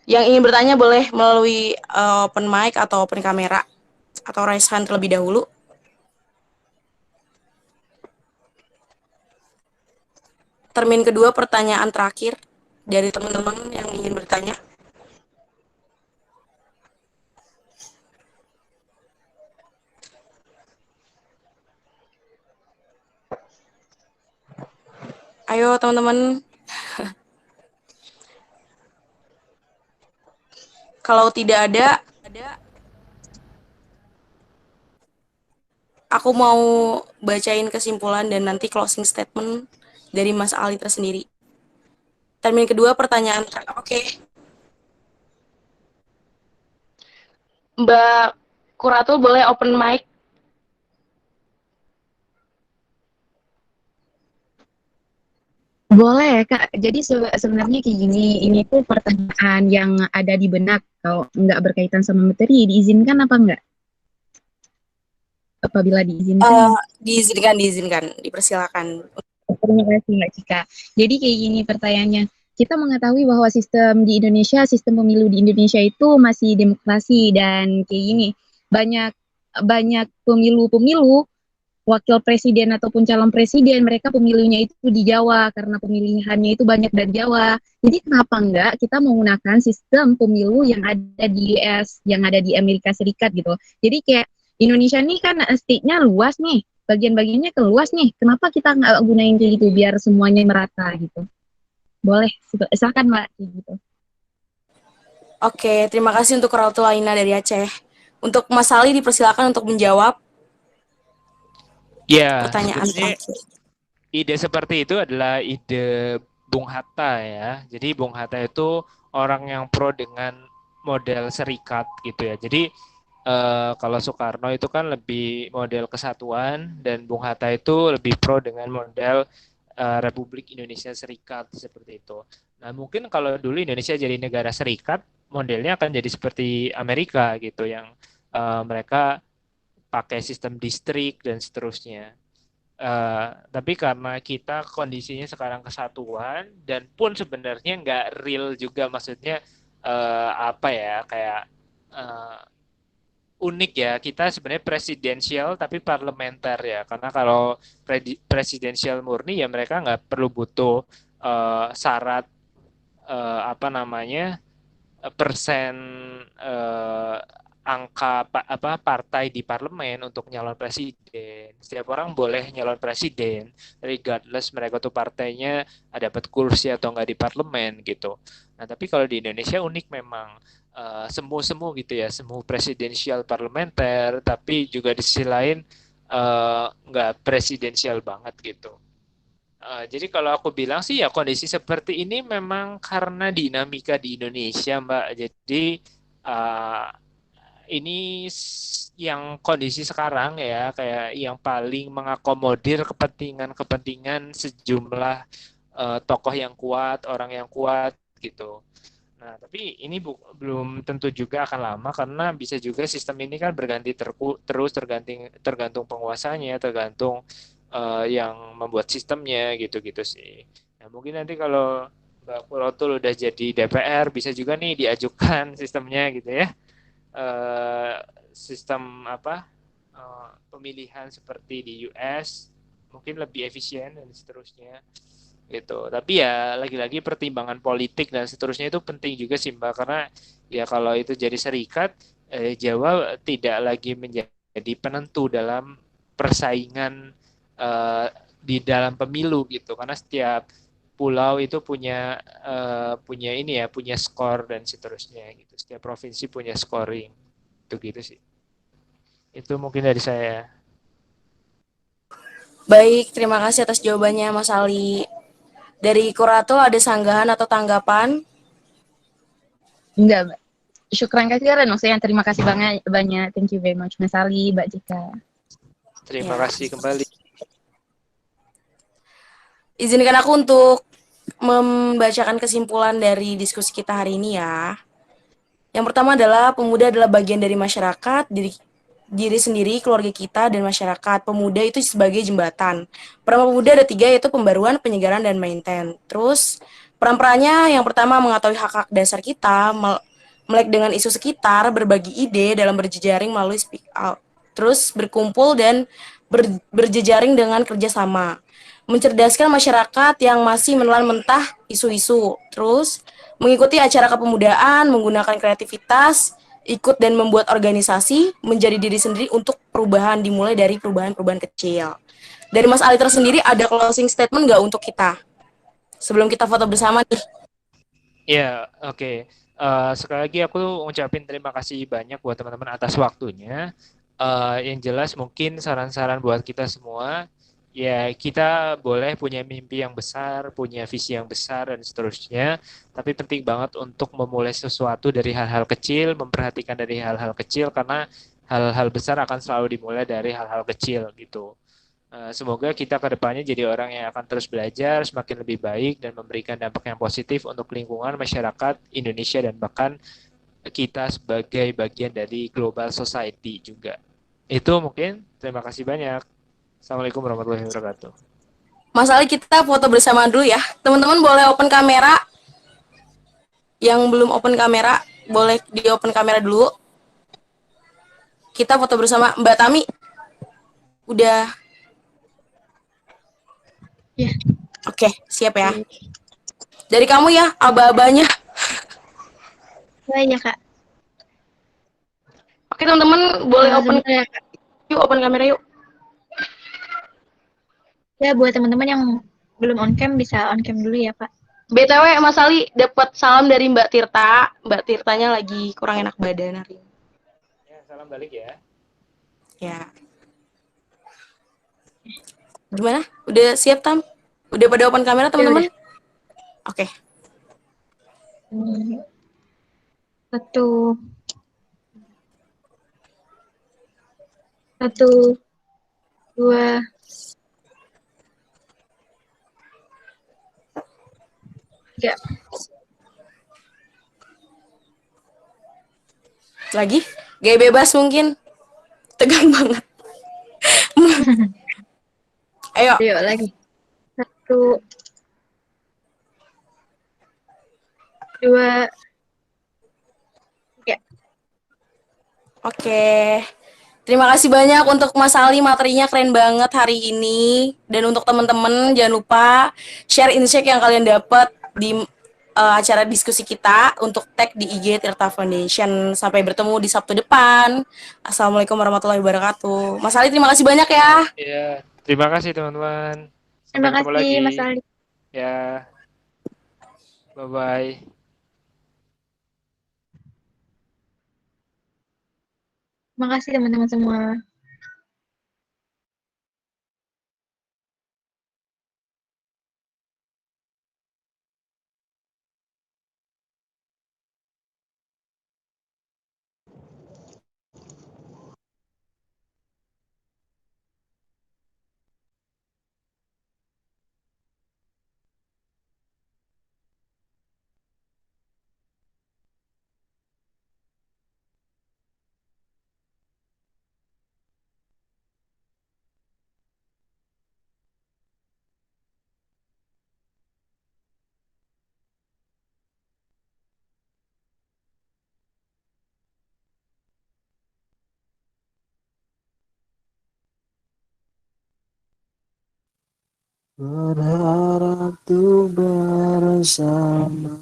Yang ingin bertanya boleh melalui open mic atau open kamera atau raise hand terlebih dahulu. Termin kedua, pertanyaan terakhir dari teman-teman yang ingin bertanya. Ayo teman-teman. Kalau tidak ada, aku mau bacain kesimpulan dan nanti closing statement dari Mas Ali tersendiri. Termin kedua, pertanyaan. Oke. Mbak Kuratul boleh open mic. Boleh, Kak. Jadi sebenarnya kayak gini, ini tuh pertanyaan yang ada di benak, kalau nggak berkaitan sama materi, diizinkan apa enggak? Apabila diizinkan. Diizinkan, dipersilakan. Terima kasih Mbak Cika. Jadi kayak gini pertanyaannya, kita mengetahui bahwa sistem di Indonesia, sistem pemilu di Indonesia itu masih demokrasi, dan kayak gini, banyak pemilu-pemilu wakil presiden ataupun calon presiden, mereka pemilunya itu di Jawa karena pemilihannya itu banyak dari Jawa. Jadi kenapa enggak kita menggunakan sistem pemilu yang ada di US, yang ada di Amerika Serikat gitu. Jadi kayak Indonesia ini kan state-nya luas nih, bagian-bagiannya keluas nih. Kenapa kita nggak gunain kayak gitu biar semuanya merata gitu? Boleh, silakan Mbak gitu. Oke, terima kasih untuk Kuratul Aina dari Aceh. Untuk Mas Ali dipersilakan untuk menjawab. Ya, pertanyaan sebenarnya terakhir. Ide seperti itu adalah ide Bung Hatta ya. Jadi Bung Hatta itu orang yang pro dengan model serikat gitu ya. Jadi kalau Soekarno itu kan lebih model kesatuan, dan Bung Hatta itu lebih pro dengan model Republik Indonesia Serikat seperti itu. Nah mungkin kalau dulu Indonesia jadi negara serikat, modelnya akan jadi seperti Amerika gitu, yang mereka pakai sistem distrik dan seterusnya. Tapi karena kita kondisinya sekarang kesatuan, dan pun sebenarnya nggak real juga, maksudnya apa ya, kayak unik ya, kita sebenarnya presidensial tapi parlementer ya, karena kalau presidensial murni ya mereka nggak perlu butuh syarat apa namanya persen angka apa partai di parlemen untuk nyalon presiden. Setiap orang boleh nyalon presiden, regardless mereka tuh partainya dapat kursi atau enggak di parlemen gitu. Nah, tapi kalau di Indonesia unik memang, semu-semu gitu ya, semu presidensial parlementer, tapi juga di sisi lain nggak presidensial banget gitu. Jadi kalau aku bilang sih ya, kondisi seperti ini memang karena dinamika di Indonesia, Mbak. Jadi uh, ini yang kondisi sekarang ya, kayak yang paling mengakomodir kepentingan-kepentingan sejumlah tokoh yang kuat, orang yang kuat gitu. Nah, tapi ini belum tentu juga akan lama, karena bisa juga sistem ini kan berganti terus, tergantung penguasanya, tergantung yang membuat sistemnya gitu-gitu sih. Nah, mungkin nanti kalau Mbak Purotul udah jadi DPR, bisa juga nih diajukan sistemnya gitu ya. Sistem apa pemilihan seperti di US, mungkin lebih efisien dan seterusnya. gitu. Tapi ya lagi-lagi pertimbangan politik dan seterusnya itu penting juga sih Mbak, karena ya kalau itu jadi serikat, Jawa tidak lagi menjadi penentu dalam persaingan eh, di dalam pemilu gitu, karena setiap pulau itu punya ini ya, punya skor dan seterusnya gitu. Setiap provinsi punya scoring, itu gitu sih. Itu mungkin dari saya. Baik, terima kasih atas jawabannya Mas Ali. Dari Kuratul ada sanggahan atau tanggapan? Enggak, Mbak. Syukran kasiran, maksudnya terima kasih banyak, banyak. Thank you very much, Mas Ali, Mbak Jika. Terima Ya. kasih kembali. Izinkan aku untuk membacakan kesimpulan dari diskusi kita hari ini ya. Yang pertama adalah pemuda adalah bagian dari masyarakat, diri sendiri, keluarga kita, dan masyarakat. Pemuda itu sebagai jembatan. Peran pemuda ada 3, yaitu pembaruan, penyegaran, dan maintain. Terus, peran-perannya yang pertama mengetahui hak-hak dasar kita, melek dengan isu sekitar, berbagi ide dalam berjejaring melalui speak out. Terus, berkumpul dan berjejaring dengan kerjasama. Mencerdaskan masyarakat yang masih menelan mentah isu-isu. Terus, mengikuti acara kepemudaan, menggunakan kreativitas, ikut dan membuat organisasi, menjadi diri sendiri untuk perubahan, dimulai dari perubahan-perubahan kecil. Dari Mas Ali tersendiri ada closing statement nggak untuk kita? Sebelum kita foto bersama nih. Ya, oke. Sekali lagi aku ngucapin terima kasih banyak buat teman-teman atas waktunya. Yang jelas mungkin saran-saran buat kita semua, ya kita boleh punya mimpi yang besar, punya visi yang besar dan seterusnya, tapi penting banget untuk memulai sesuatu dari hal-hal kecil, memperhatikan dari hal-hal kecil karena hal-hal besar akan selalu dimulai dari hal-hal kecil gitu. Semoga kita ke depannya jadi orang yang akan terus belajar, semakin lebih baik, dan memberikan dampak yang positif untuk lingkungan, masyarakat, Indonesia, dan bahkan kita sebagai bagian dari global society juga. Itu mungkin. Terima kasih banyak. Assalamualaikum warahmatullahi wabarakatuh. Mas Ali, kita foto bersama dulu ya. Teman-teman boleh open kamera. Yang belum open kamera, boleh di open kamera dulu. Kita foto bersama. Mbak Tami, udah? Ya. Oke, siap ya. Dari kamu ya, aba-abanya. Iya, Kak. Oke, teman-teman boleh open ya, Kak. Yuk, open kamera yuk. Ya, buat teman-teman yang belum on cam bisa on cam dulu ya, Pak. BTW, Mas Ali dapat salam dari Mbak Tirta. Mbak Tirtanya lagi kurang enak badan hari ini. Ya, salam balik ya. Ya. Gimana? Udah siap, Tam? Udah pada open kamera, teman-teman? Oke. Satu. Satu. Dua. Tiga. Lagi? Gaya bebas mungkin. Tegang banget. Ayo. Ayo lagi. Satu. Dua. Tiga. Oke. Terima kasih banyak untuk Mas Ali, materinya keren banget hari ini. Dan untuk teman-teman jangan lupa share insight yang kalian dapat di acara diskusi kita untuk tag di IG Tirta Foundation. Sampai bertemu di Sabtu depan. Assalamualaikum warahmatullahi wabarakatuh. Mas Ali, terima kasih banyak ya. Iya, terima kasih teman-teman. Sampai Terima ketemu kasih, lagi. Mas Ali. Ya, bye-bye. Terima kasih teman-teman semua. Berharap untuk bersama.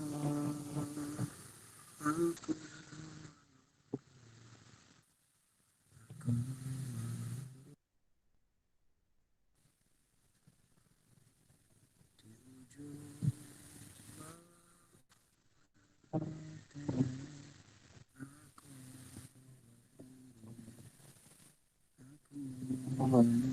Mohon